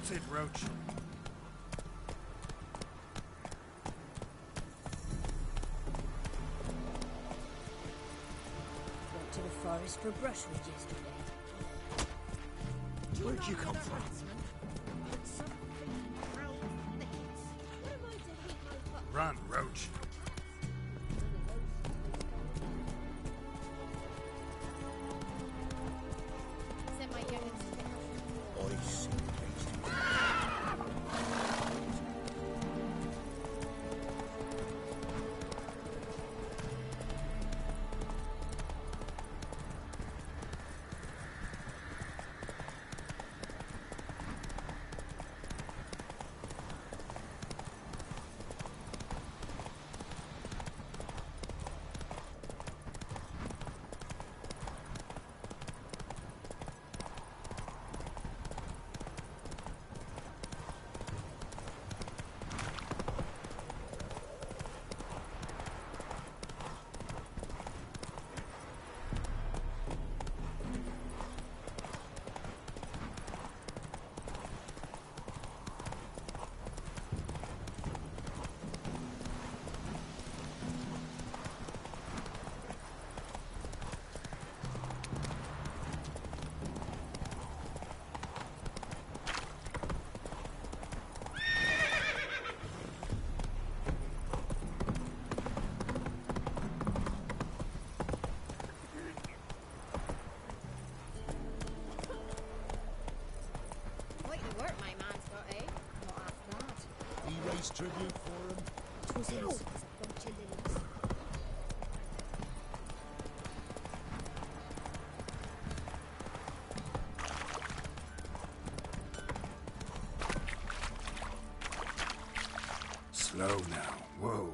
That's it, Roach. Went to the forest for brushwood yesterday. Where'd you come from? Run, Roach. Send my youngins to get I see. Quite the work my man's got, eh? Not half bad. He raised tribute for him. Twas his bunch of lilies. Slow now. Whoa.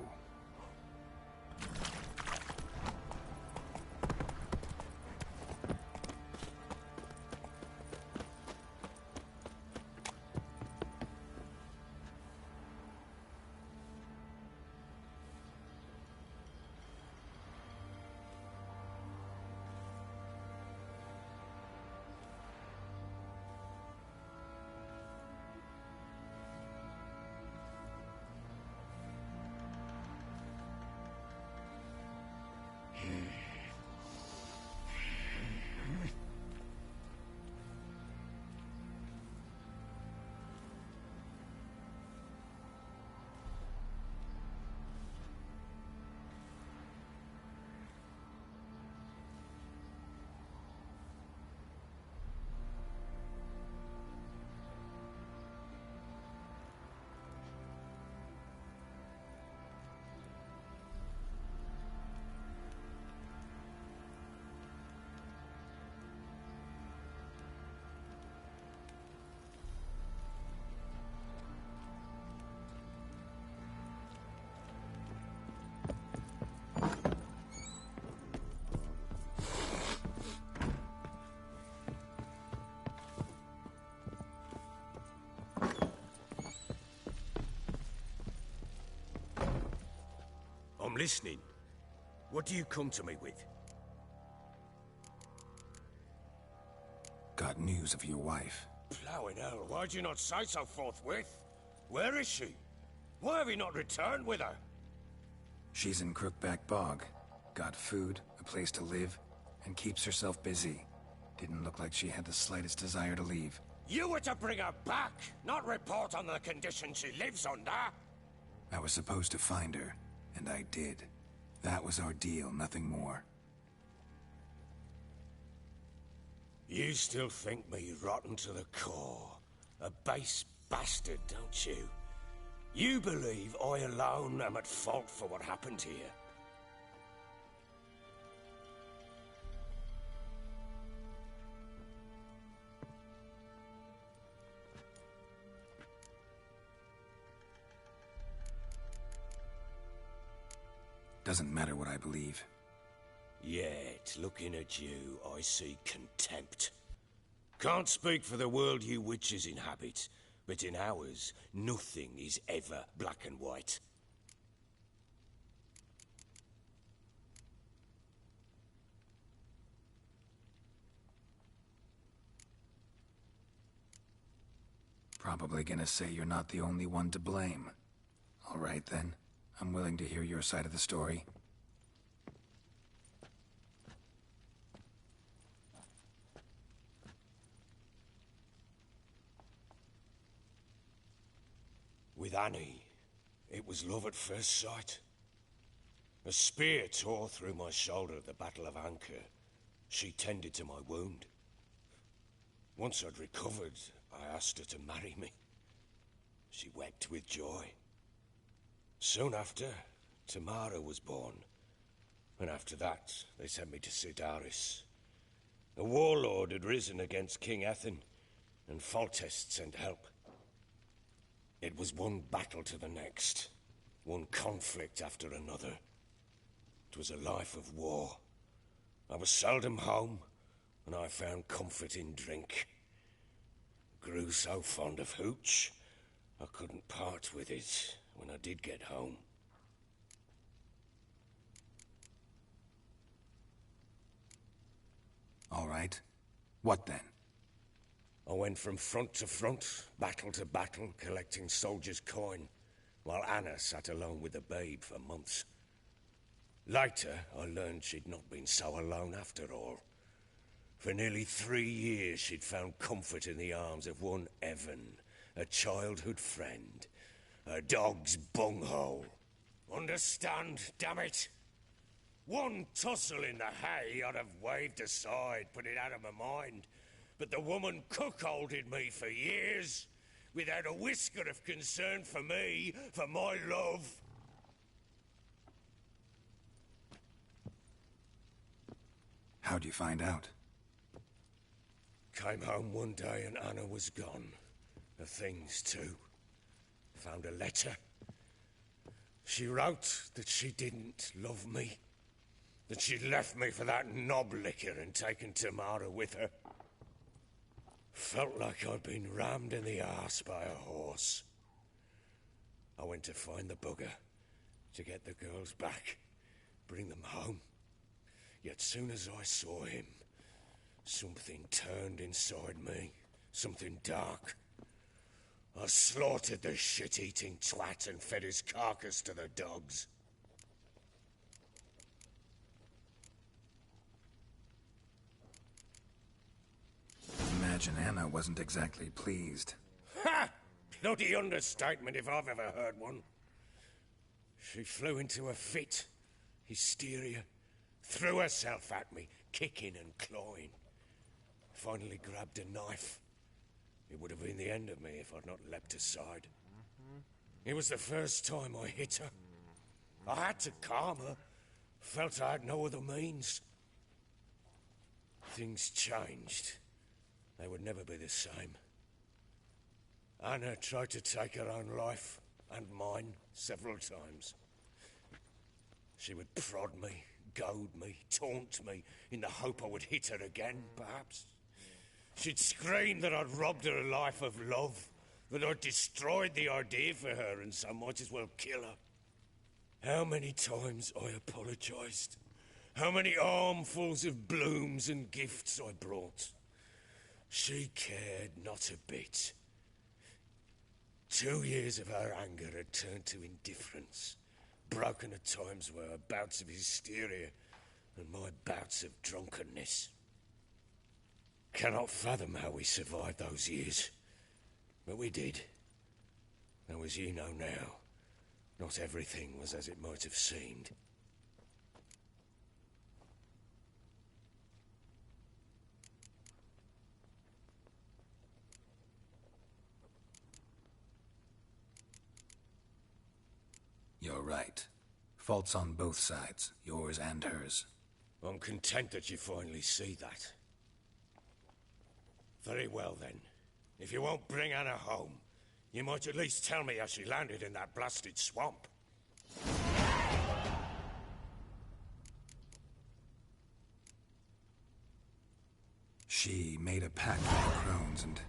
I'm listening. What do you come to me with? Got news of your wife. Plowing hell, why'd you not say so forthwith? Where is she? Why have you not returned with her? She's in Crookback Bog. Got food, a place to live, and keeps herself busy. Didn't look like she had the slightest desire to leave. You were to bring her back, not report on the conditions she lives under. I was supposed to find her, and I did. That was our deal, nothing more. You still think me rotten to the core. A base bastard, don't you? You believe I alone am at fault for what happened here. Doesn't matter what I believe. Yet, looking at you, I see contempt. Can't speak for the world you witches inhabit, but in ours, nothing is ever black and white. Probably gonna say you're not the only one to blame. All right, then. I'm willing to hear your side of the story. With Annie, it was love at first sight. A spear tore through my shoulder at the Battle of Anchor. She tended to my wound. Once I'd recovered, I asked her to marry me. She wept with joy. Soon after, Tamara was born. And after that, they sent me to Sidaris. A warlord had risen against King Ethan, and Foltest sent help. It was one battle to the next, one conflict after another. It was a life of war. I was seldom home, and I found comfort in drink. Grew so fond of hooch, I couldn't part with it when I did get home. All right. What then? I went from front to front, battle to battle, collecting soldiers' coin, while Anna sat alone with the babe for months. Later, I learned she'd not been so alone after all. For nearly 3 years, she'd found comfort in the arms of one Evan, a childhood friend, a dog's bunghole. Understand, damn it? One tussle in the hay I'd have waved aside, put it out of my mind. But the woman cuckolded me for years, without a whisker of concern for me, for my love. How'd you find out? Came home one day and Anna was gone. Her things too. Found a letter. She wrote that she didn't love me. That she'd left me for that knob licker and taken Tamara with her. Felt like I'd been rammed in the arse by a horse. I went to find the bugger, to get the girls back, bring them home. Yet soon as I saw him, something turned inside me, something dark. I slaughtered the shit-eating twat and fed his carcass to the dogs. Imagine Anna wasn't exactly pleased. Ha! Bloody understatement if I've ever heard one. She flew into a fit, hysteria, threw herself at me, kicking and clawing. Finally grabbed a knife. It would have been the end of me if I'd not leapt aside. It was the first time I hit her. I had to calm her. Felt I had no other means. Things changed. They would never be the same. Anna tried to take her own life, and mine, several times. She would prod me, goad me, taunt me, in the hope I would hit her again, perhaps. She'd scream that I'd robbed her life of love, that I'd destroyed the idea for her, and so might as well kill her. How many times I apologized. How many armfuls of blooms and gifts I brought. She cared not a bit. 2 years of her anger had turned to indifference, broken at times were her bouts of hysteria and my bouts of drunkenness. Cannot fathom how we survived those years, but we did. Though as you know now, not everything was as it might have seemed. You're right. Faults on both sides, yours and hers. I'm content that you finally see that. Very well, then. If you won't bring Anna home, you might at least tell me how she landed in that blasted swamp. She made a pact with the crones and...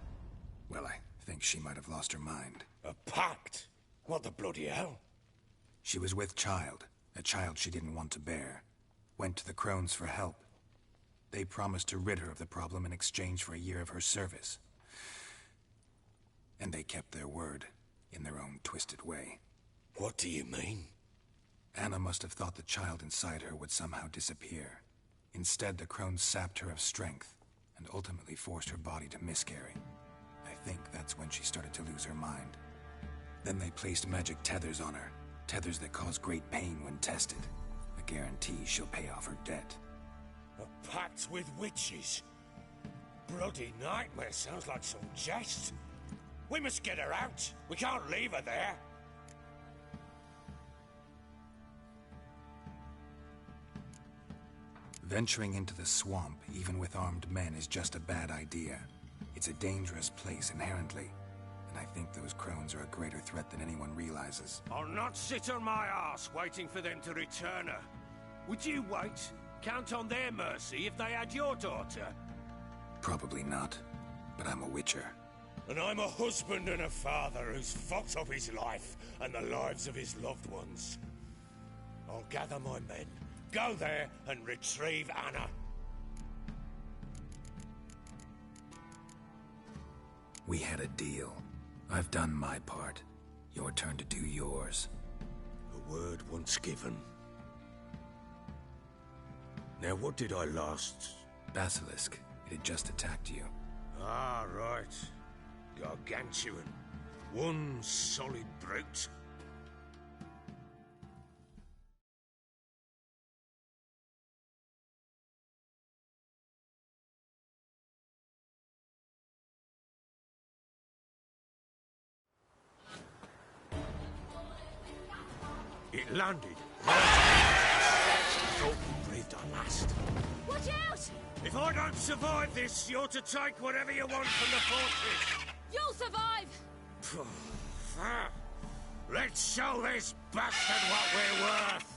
well, I think she might have lost her mind. A pact? What the bloody hell? She was with child, a child she didn't want to bear. Went to the crones for help. They promised to rid her of the problem in exchange for a year of her service. And they kept their word, in their own twisted way. What do you mean? Anna must have thought the child inside her would somehow disappear. Instead, the crones sapped her of strength, and ultimately forced her body to miscarry. I think that's when she started to lose her mind. Then they placed magic tethers on her, tethers that cause great pain when tested. A guarantee she'll pay off her debt. A pact with witches? Bloody nightmare, sounds like some jest. We must get her out. We can't leave her there. Venturing into the swamp, even with armed men, is just a bad idea. It's a dangerous place inherently, and I think those crones are a greater threat than anyone realizes. I'll not sit on my arse waiting for them to return her. Would you wait? Count on their mercy if they had your daughter? Probably not, but I'm a witcher. And I'm a husband and a father who's fucked up his life and the lives of his loved ones. I'll gather my men, go there and retrieve Anna. We had a deal. I've done my part. Your turn to do yours. A word once given. Now what did I last... Basilisk. It had just attacked you. Ah, right. Gargantuan. One solid brute. It landed. Thought we breathed our last. Watch out! If I don't survive this, you're to take whatever you want from the fortress. You'll survive! Let's show this bastard what we're worth.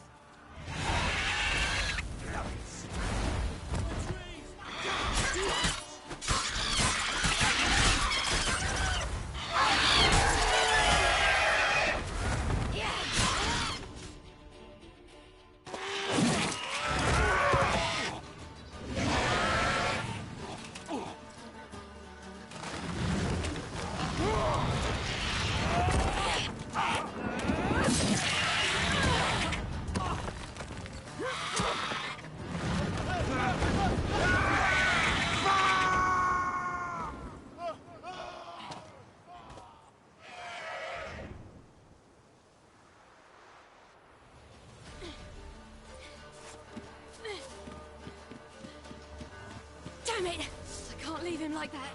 Damn it! I can't leave him like that.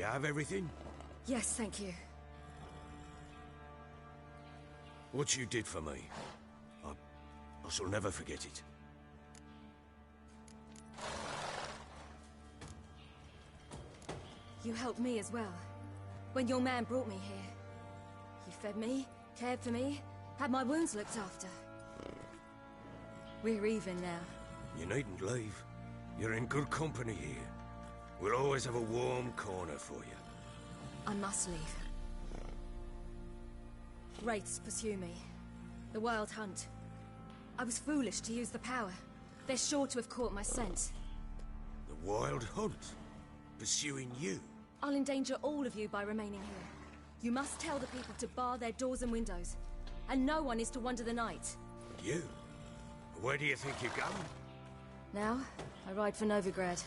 have everything? Yes, thank you. What you did for me, I shall never forget it. You helped me as well. When your man brought me here. You fed me, cared for me, had my wounds looked after. We're even now. You needn't leave. You're in good company here. We'll always have a warm corner for you. I must leave. Wraiths pursue me. The Wild Hunt. I was foolish to use the power. They're sure to have caught my scent. The Wild Hunt? Pursuing you? I'll endanger all of you by remaining here. You must tell the people to bar their doors and windows. And no one is to wander the night. You? Where do you think you're going? Now, I ride for Novigrad.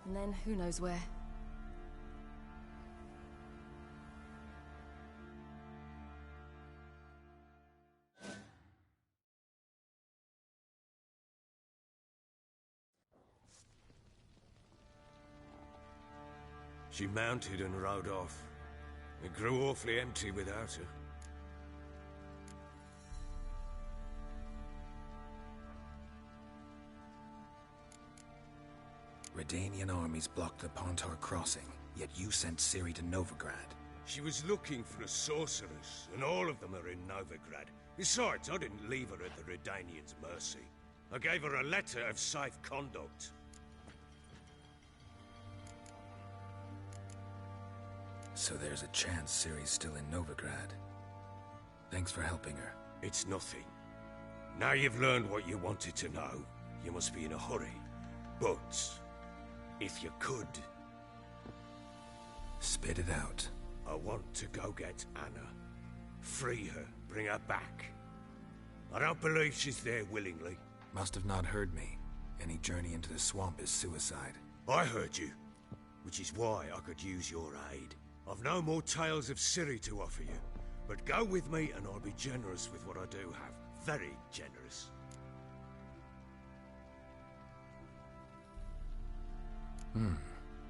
And then, who knows where. She mounted and rode off. It grew awfully empty without her. Redanian armies blocked the Pontar crossing, yet you sent Ciri to Novigrad. She was looking for a sorceress, and all of them are in Novigrad. Besides, I didn't leave her at the Redanians' mercy. I gave her a letter of safe conduct. So there's a chance Ciri's still in Novigrad. Thanks for helping her. It's nothing. Now you've learned what you wanted to know, you must be in a hurry. But, if you could... Spit it out. I want to go get Anna. Free her, bring her back. I don't believe she's there willingly. Must have not heard me. Any journey into the swamp is suicide. I heard you, which is why I could use your aid. I've no more tales of Ciri to offer you, but go with me and I'll be generous with what I do have. Very generous.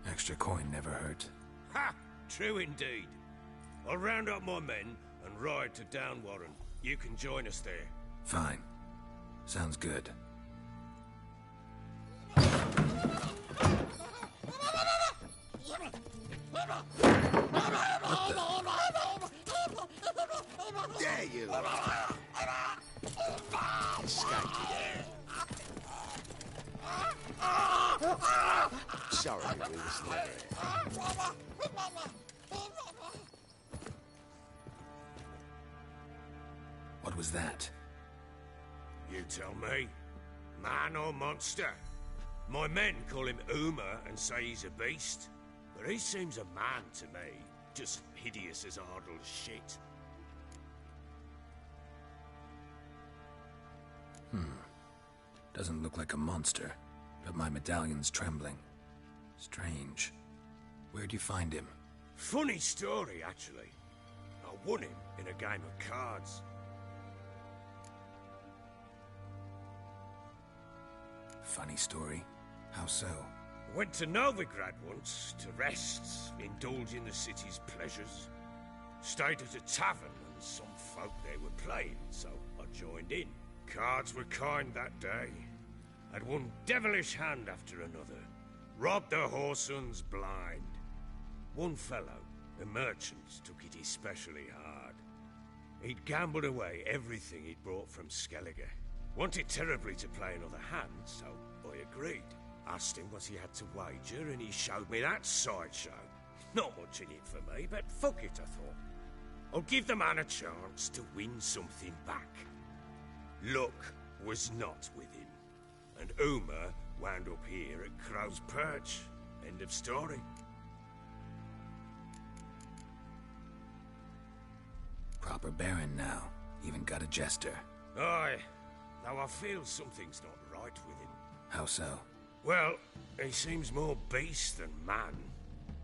Extra coin never hurt. Ha! True indeed. I'll round up my men and ride to Downwarren. You can join us there. Fine. Sounds good. Dare you! Sorry, we was there. What was that? You tell me. Man or monster? My men call him Uma and say he's a beast. But he seems a man to me. Just hideous as Ardle's shit. Doesn't look like a monster, but my medallion's trembling. Strange. Where'd you find him? Funny story, actually. I won him in a game of cards. Funny story? How so? Went to Novigrad once to rest, indulge in the city's pleasures. Stayed at a tavern and some folk there were playing, so I joined in. Cards were kind that day. Had one devilish hand after another. Robbed the whoresons blind. One fellow, a merchant, took it especially hard. He'd gambled away everything he'd brought from Skellige. Wanted terribly to play another hand, so I agreed. Asked him what he had to wager, and he showed me that sideshow. Not much in it for me, but fuck it, I thought. I'll give the man a chance to win something back. Luck was not with him, and Uma wound up here at Crow's Perch. End of story. Proper baron now. Even got a jester. Aye, though I feel something's not right with him. How so? Well, he seems more beast than man,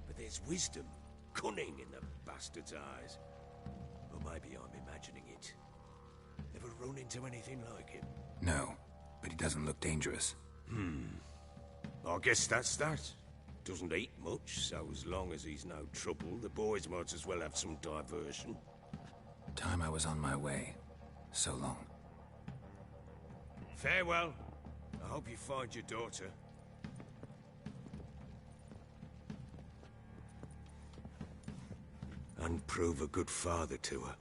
but there's wisdom, cunning in the bastard's eyes. Or maybe I'm imagining it. Ever run into anything like him? No, but he doesn't look dangerous. I guess that's that. Doesn't eat much, so as long as he's no trouble, the boys might as well have some diversion. Time I was on my way. So long. Farewell. I hope you find your daughter. And prove a good father to her.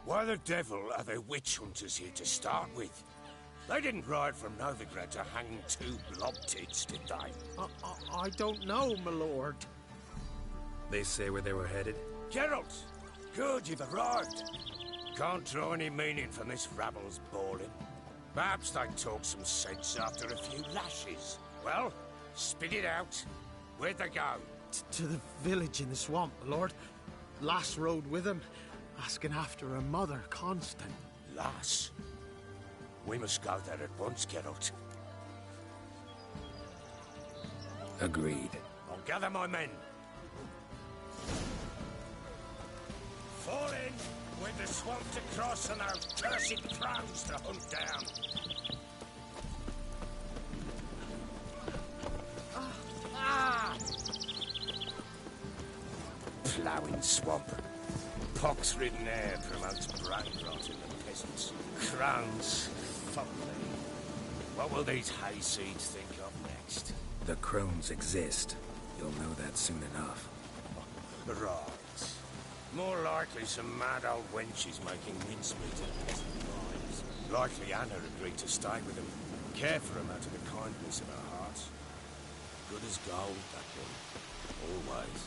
Why the devil are there witch hunters here to start with? They didn't ride from Novigrad to hang 2 blob tits, did they? I don't know, my lord. They say where they were headed? Geralt! Good, you've arrived. Can't draw any meaning from this rabble's bawling. Perhaps they'd talk some sense after a few lashes. Well, spit it out. Where'd they go? To the village in the swamp, my lord. Lass rode with him, asking after her mother, Constant. Lass? We must go there at once, Geralt. Agreed. I'll gather my men. Fall in! With the swamp to cross and those cursed crows to hunt down. Ploughing swamp. Pox-ridden air promotes brain rot in the peasants. Crowns, fuck me. What will these hayseeds think of next? The crones exist. You'll know that soon enough. Right. More likely some mad old wenches making mincemeat of peasant lives. Likely Anna agreed to stay with them, care for them out of the kindness of her heart. Good as gold, that one. Always.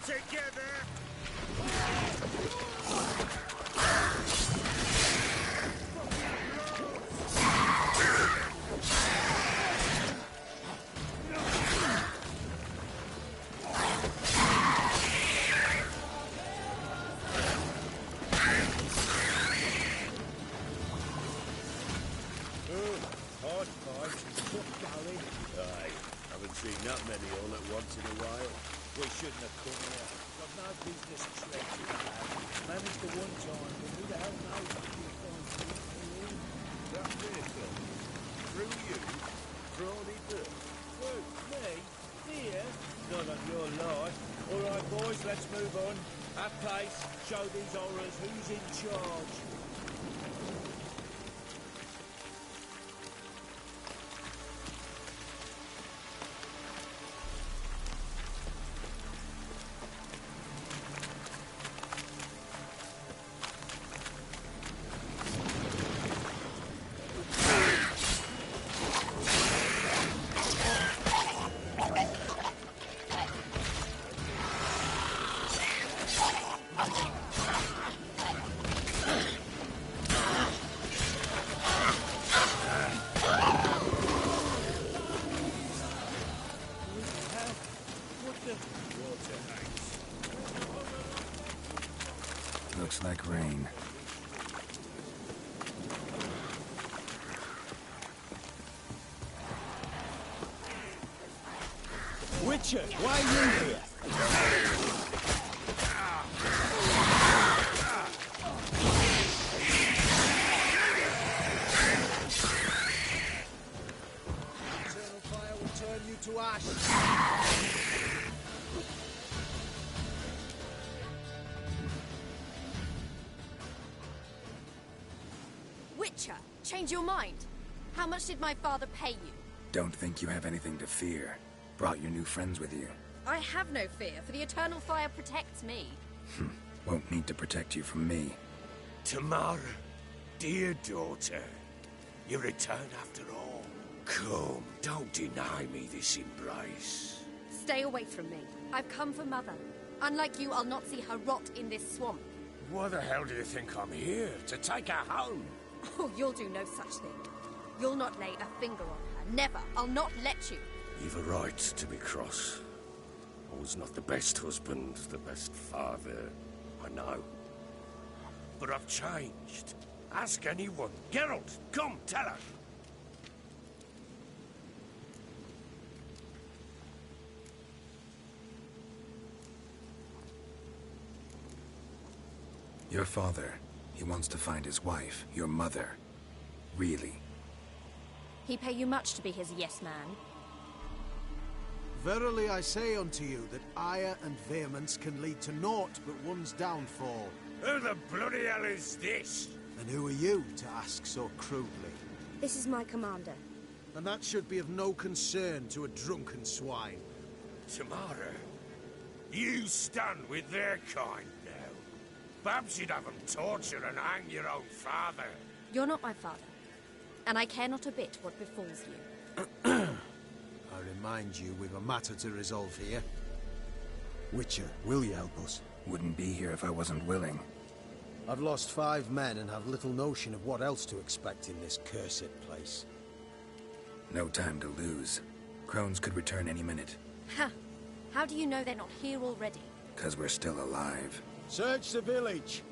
Together! Hard fight. Tough going. Aye, haven't seen that many all at once in a while. We shouldn't have come here. Got no business trekking about. Managed the one time, but who the hell knows if we'll find something? That vehicle? Through you? Brawny Bill? Who? Me? Here? Not on your life. All right, boys, let's move on. At pace, show these horrors who's in charge. Looks like rain. Witcher, why are you here? Eternal fire will turn you to ash. Witcher, change your mind. How much did my father pay you? Don't think you have anything to fear. Brought your new friends with you. I have no fear, for the eternal fire protects me. Won't need to protect you from me. Tamara, dear daughter, you return after all. Come, don't deny me this embrace. Stay away from me. I've come for Mother. Unlike you, I'll not see her rot in this swamp. Why the hell do you think I'm here? To take her home? Oh, you'll do no such thing. You'll not lay a finger on her. Never. I'll not let you. You've a right to be cross. I was not the best husband, the best father. I know. But I've changed. Ask anyone. Geralt, come, tell her. Your father, he wants to find his wife, your mother. Really? He pay you much to be his yes-man? Verily I say unto you that ire and vehemence can lead to naught but one's downfall. Who the bloody hell is this? And who are you to ask so crudely? This is my commander. And that should be of no concern to a drunken swine. Tamara, you stand with their kind now. Perhaps you'd have them torture and hang your own father. You're not my father, and I care not a bit what befalls you. I remind you, we've a matter to resolve here. Witcher, will you help us? Wouldn't be here if I wasn't willing. I've lost 5 men and have little notion of what else to expect in this cursed place. No time to lose. Crones could return any minute. Ha! How do you know they're not here already? 'Cause we're still alive. Search the village!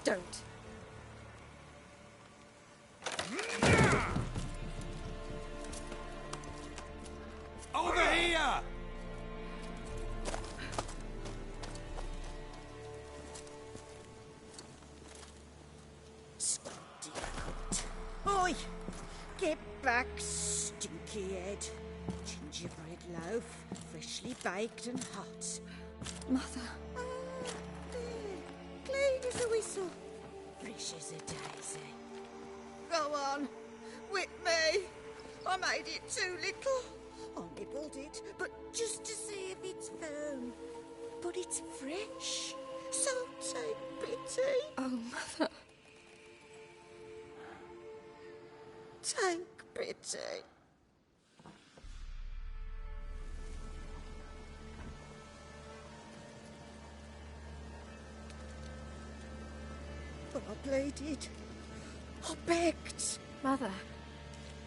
Don't. Over here! Oi! Get back, stinky head. Gingerbread loaf, freshly baked and hot. Mother. Clean as a whistle. Fresh as a daisy. Go on. Whip me. I made it too little. I nibbled it, but just to see if it's firm. But it's fresh. So take pity. Oh, Mother. Take pity. But I pleaded. I begged. Mother,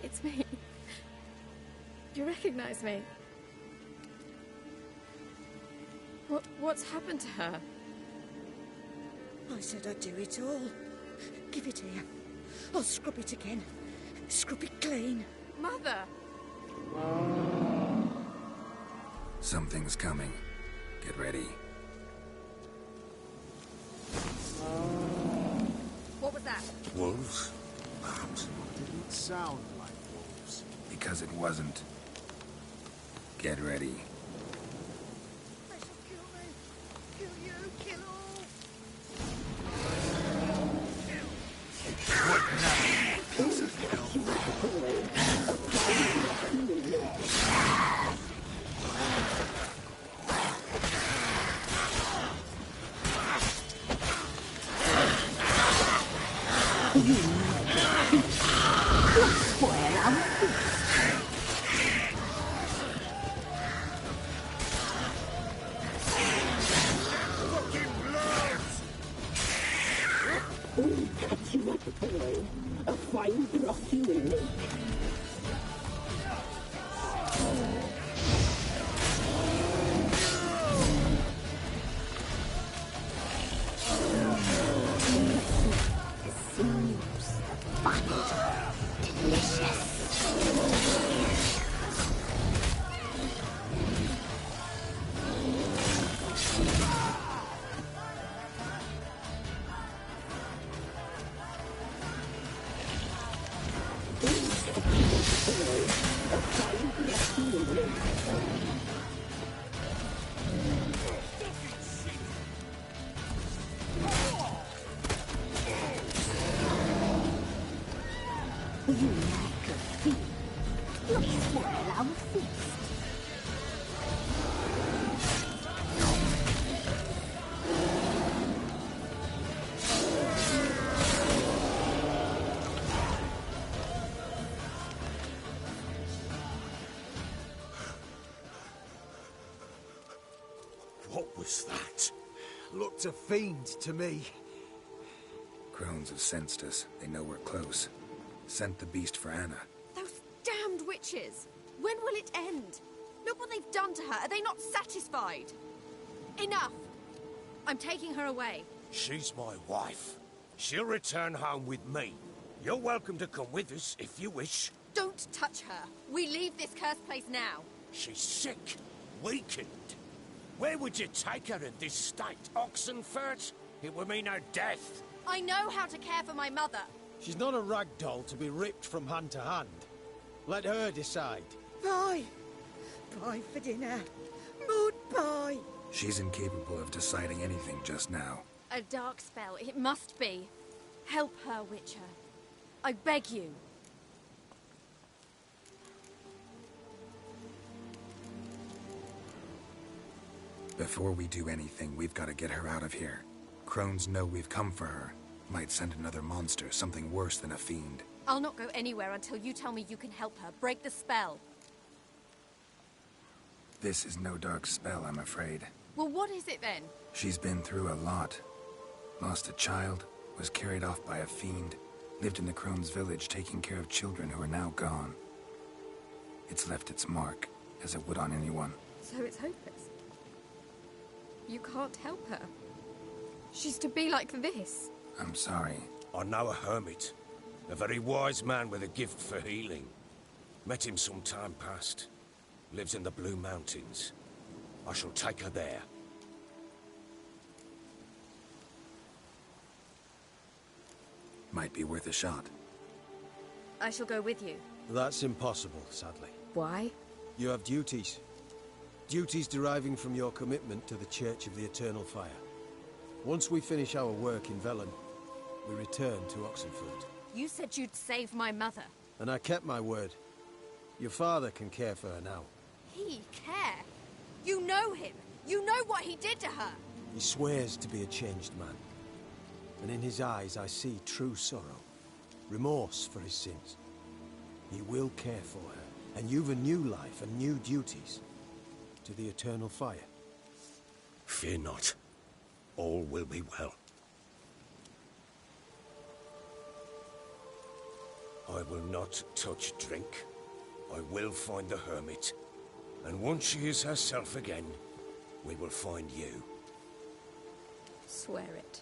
it's me. You recognize me? What's happened to her? I said I'd do it all. Give it here. I'll scrub it again. Scrub it clean. Mother! Something's coming. Get ready. What was that? Wolves? Perhaps. Didn't sound like wolves. Because it wasn't. Get ready. They shall kill me. Kill you. Kill all. What now, piece of hell? Cut you up, boy. A fine broth you will make. Bloody swirl our fist. What was that? Looked a fiend to me. Crones have sensed us. They know we're close. Sent the beast for Anna. Those damned witches! When will it end? Look what they've done to her. Are they not satisfied? Enough! I'm taking her away. She's my wife. She'll return home with me. You're welcome to come with us if you wish. Don't touch her. We leave this cursed place now. She's sick, weakened. Where would you take her in this state? Oxenfurt? It would mean her death. I know how to care for my mother. She's not a rag doll to be ripped from hand to hand. Let her decide. Pie! Pie for dinner. Mood pie! She's incapable of deciding anything just now. A dark spell, it must be. Help her, Witcher. I beg you. Before we do anything, we've got to get her out of here. Crones know we've come for her. Might send another monster, something worse than a fiend. I'll not go anywhere until you tell me you can help her. Break the spell. This is no dark spell, I'm afraid. Well, what is it then? She's been through a lot. Lost a child, was carried off by a fiend, lived in the Crone's village taking care of children who are now gone. It's left its mark, as it would on anyone. So it's hopeless. You can't help her. She's to be like this. I'm sorry. I know a hermit. A very wise man with a gift for healing. Met him some time past. Lives in the Blue Mountains. I shall take her there. Might be worth a shot. I shall go with you. That's impossible, sadly. Why? You have duties. Duties deriving from your commitment to the Church of the Eternal Fire. Once we finish our work in Velen, we return to Oxenfurt. You said you'd save my mother. And I kept my word. Your father can care for her now. He care? You know him. You know what he did to her. He swears to be a changed man. And in his eyes I see true sorrow. Remorse for his sins. He will care for her. And you've a new life and new duties. To the Eternal Fire. Fear not. All will be well. I will not touch drink. I will find the hermit. And once she is herself again, we will find you. Swear it.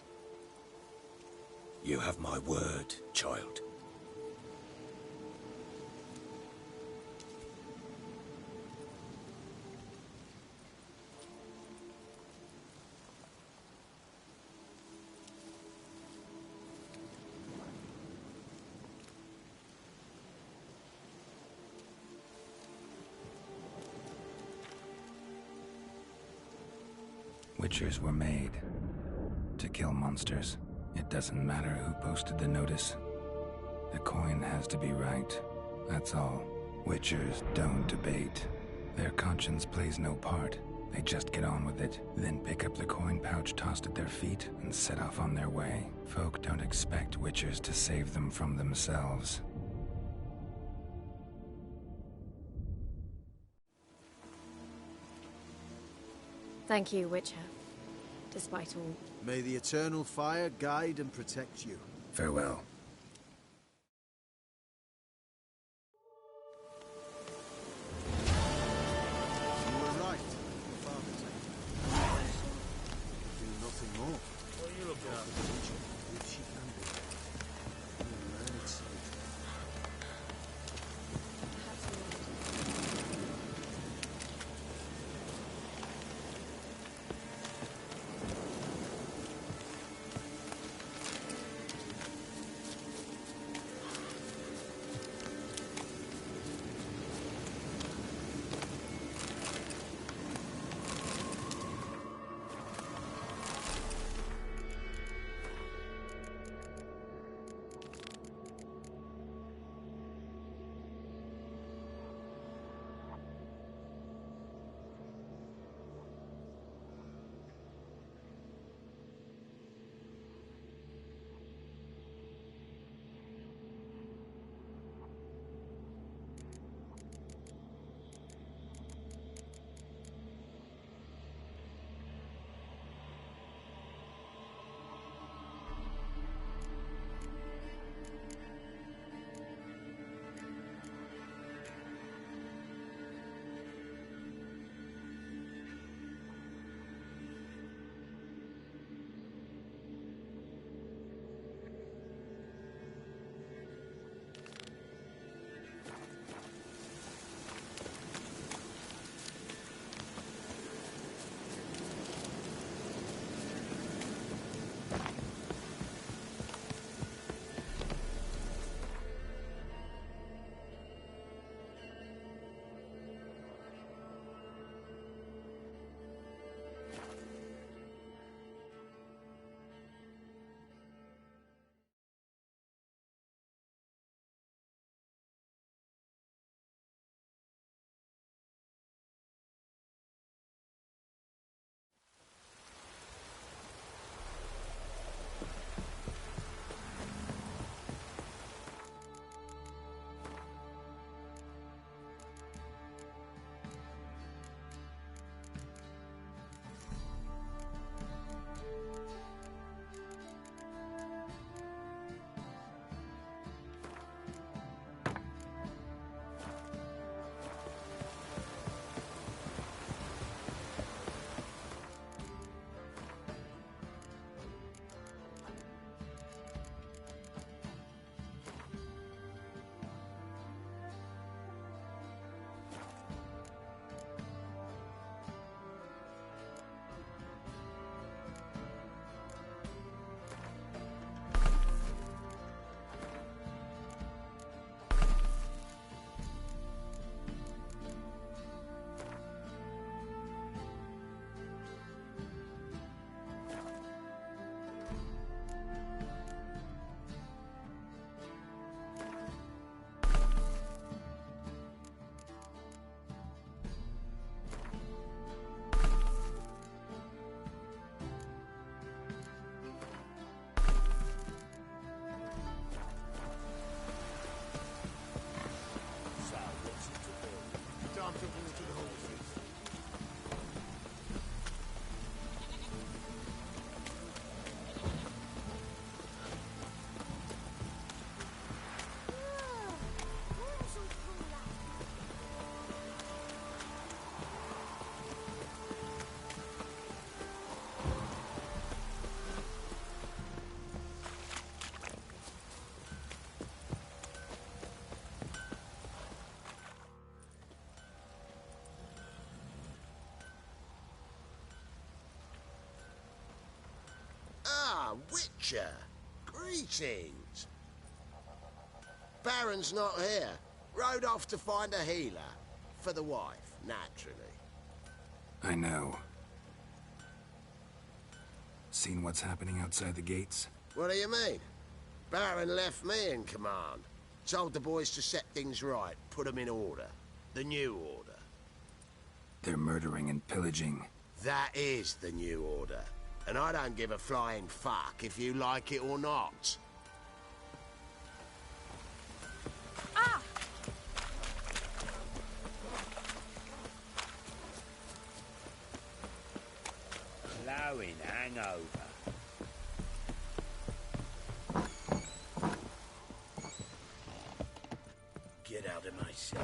You have my word, child. Witchers were made to kill monsters. It doesn't matter who posted the notice. The coin has to be right. That's all. Witchers don't debate. Their conscience plays no part. They just get on with it, then pick up the coin pouch tossed at their feet and set off on their way. Folk don't expect Witchers to save them from themselves. Thank you, Witcher. Despite all. May the Eternal Fire guide and protect you. Farewell. You were right. Your father said. Do nothing more. What are you looking at? If she can be. You'll learn it soon. Witcher! Greetings! Baron's not here. Rode off to find a healer. For the wife, naturally. I know. Seen what's happening outside the gates? What do you mean? Baron left me in command. Told the boys to set things right, put them in order. The new order. They're murdering and pillaging. That is the new order. And I don't give a flying fuck if you like it or not. Ah! Blowing hangover. Get out of my sight.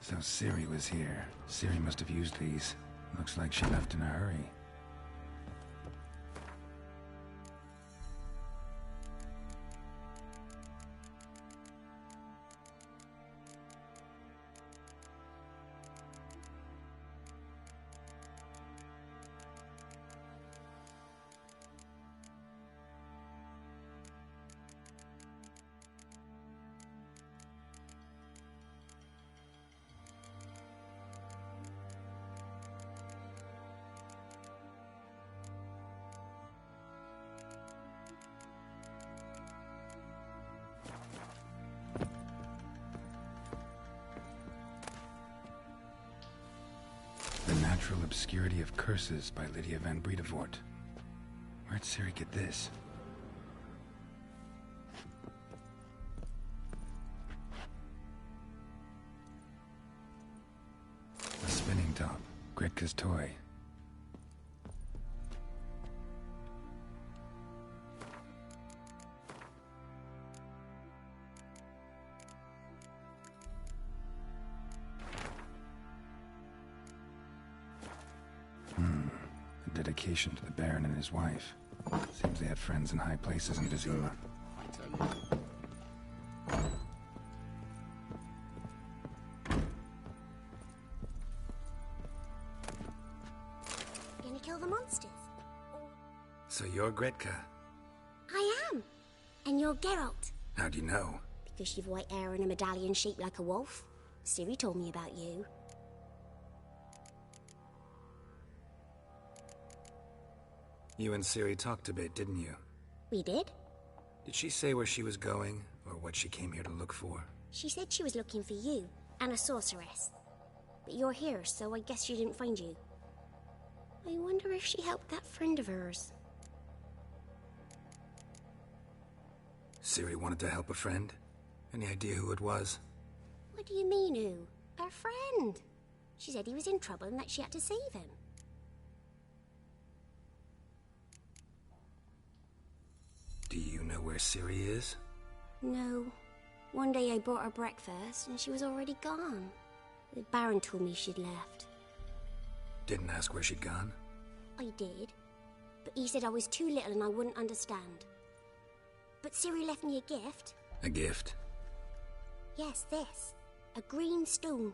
So Ciri was here. Ciri must have used these. Looks like she left in a hurry. The Natural Obscurity of Curses by Lydia van Bredevoort. Where'd Ciri get this? A spinning top. Gretka's toy. A dedication to the Baron and his wife. Seems they had friends in high places in Vizima. Gonna kill the monsters? So you're Gretka? I am. And you're Geralt. How do you know? Because you've white hair and a medallion shaped like a wolf. Ciri told me about you. You and Ciri talked a bit, didn't you? We did? Did she say where she was going, or what she came here to look for? She said she was looking for you, and a sorceress. But you're here, so I guess she didn't find you. I wonder if she helped that friend of hers. Ciri wanted to help a friend? Any idea who it was? What do you mean, who? Our friend. She said he was in trouble and that she had to save him. Do you know where Ciri is? No. One day I bought her breakfast and she was already gone. The Baron told me she'd left. Didn't ask where she'd gone? I did. But he said I was too little and I wouldn't understand. But Ciri left me a gift. A gift? Yes, this. A green stone.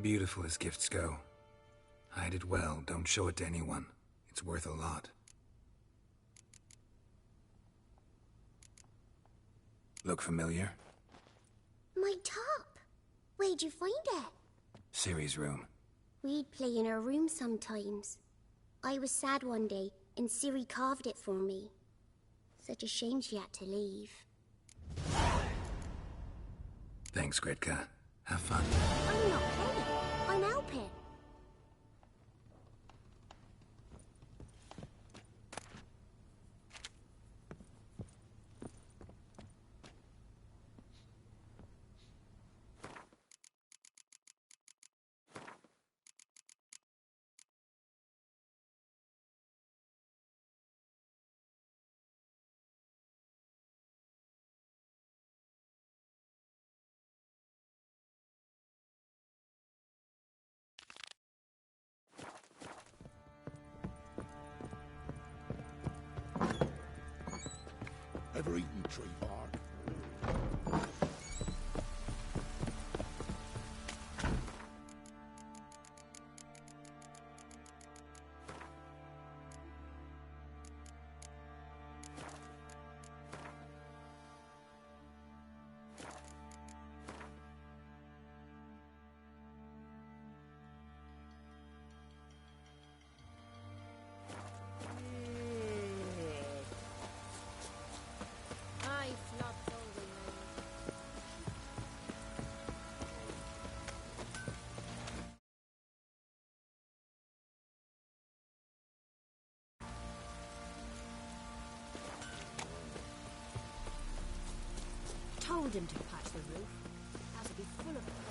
Beautiful as gifts go. Hide it well, don't show it to anyone. It's worth a lot. Look familiar? My top. Where'd you find it? Ciri's room. We'd play in her room sometimes. I was sad one day, and Ciri carved it for me. Such a shame she had to leave. Thanks, Gretka. Have fun. I'm not playing. I'm helping. Ever eaten tree bark? him to patch the roof. As it'll be full of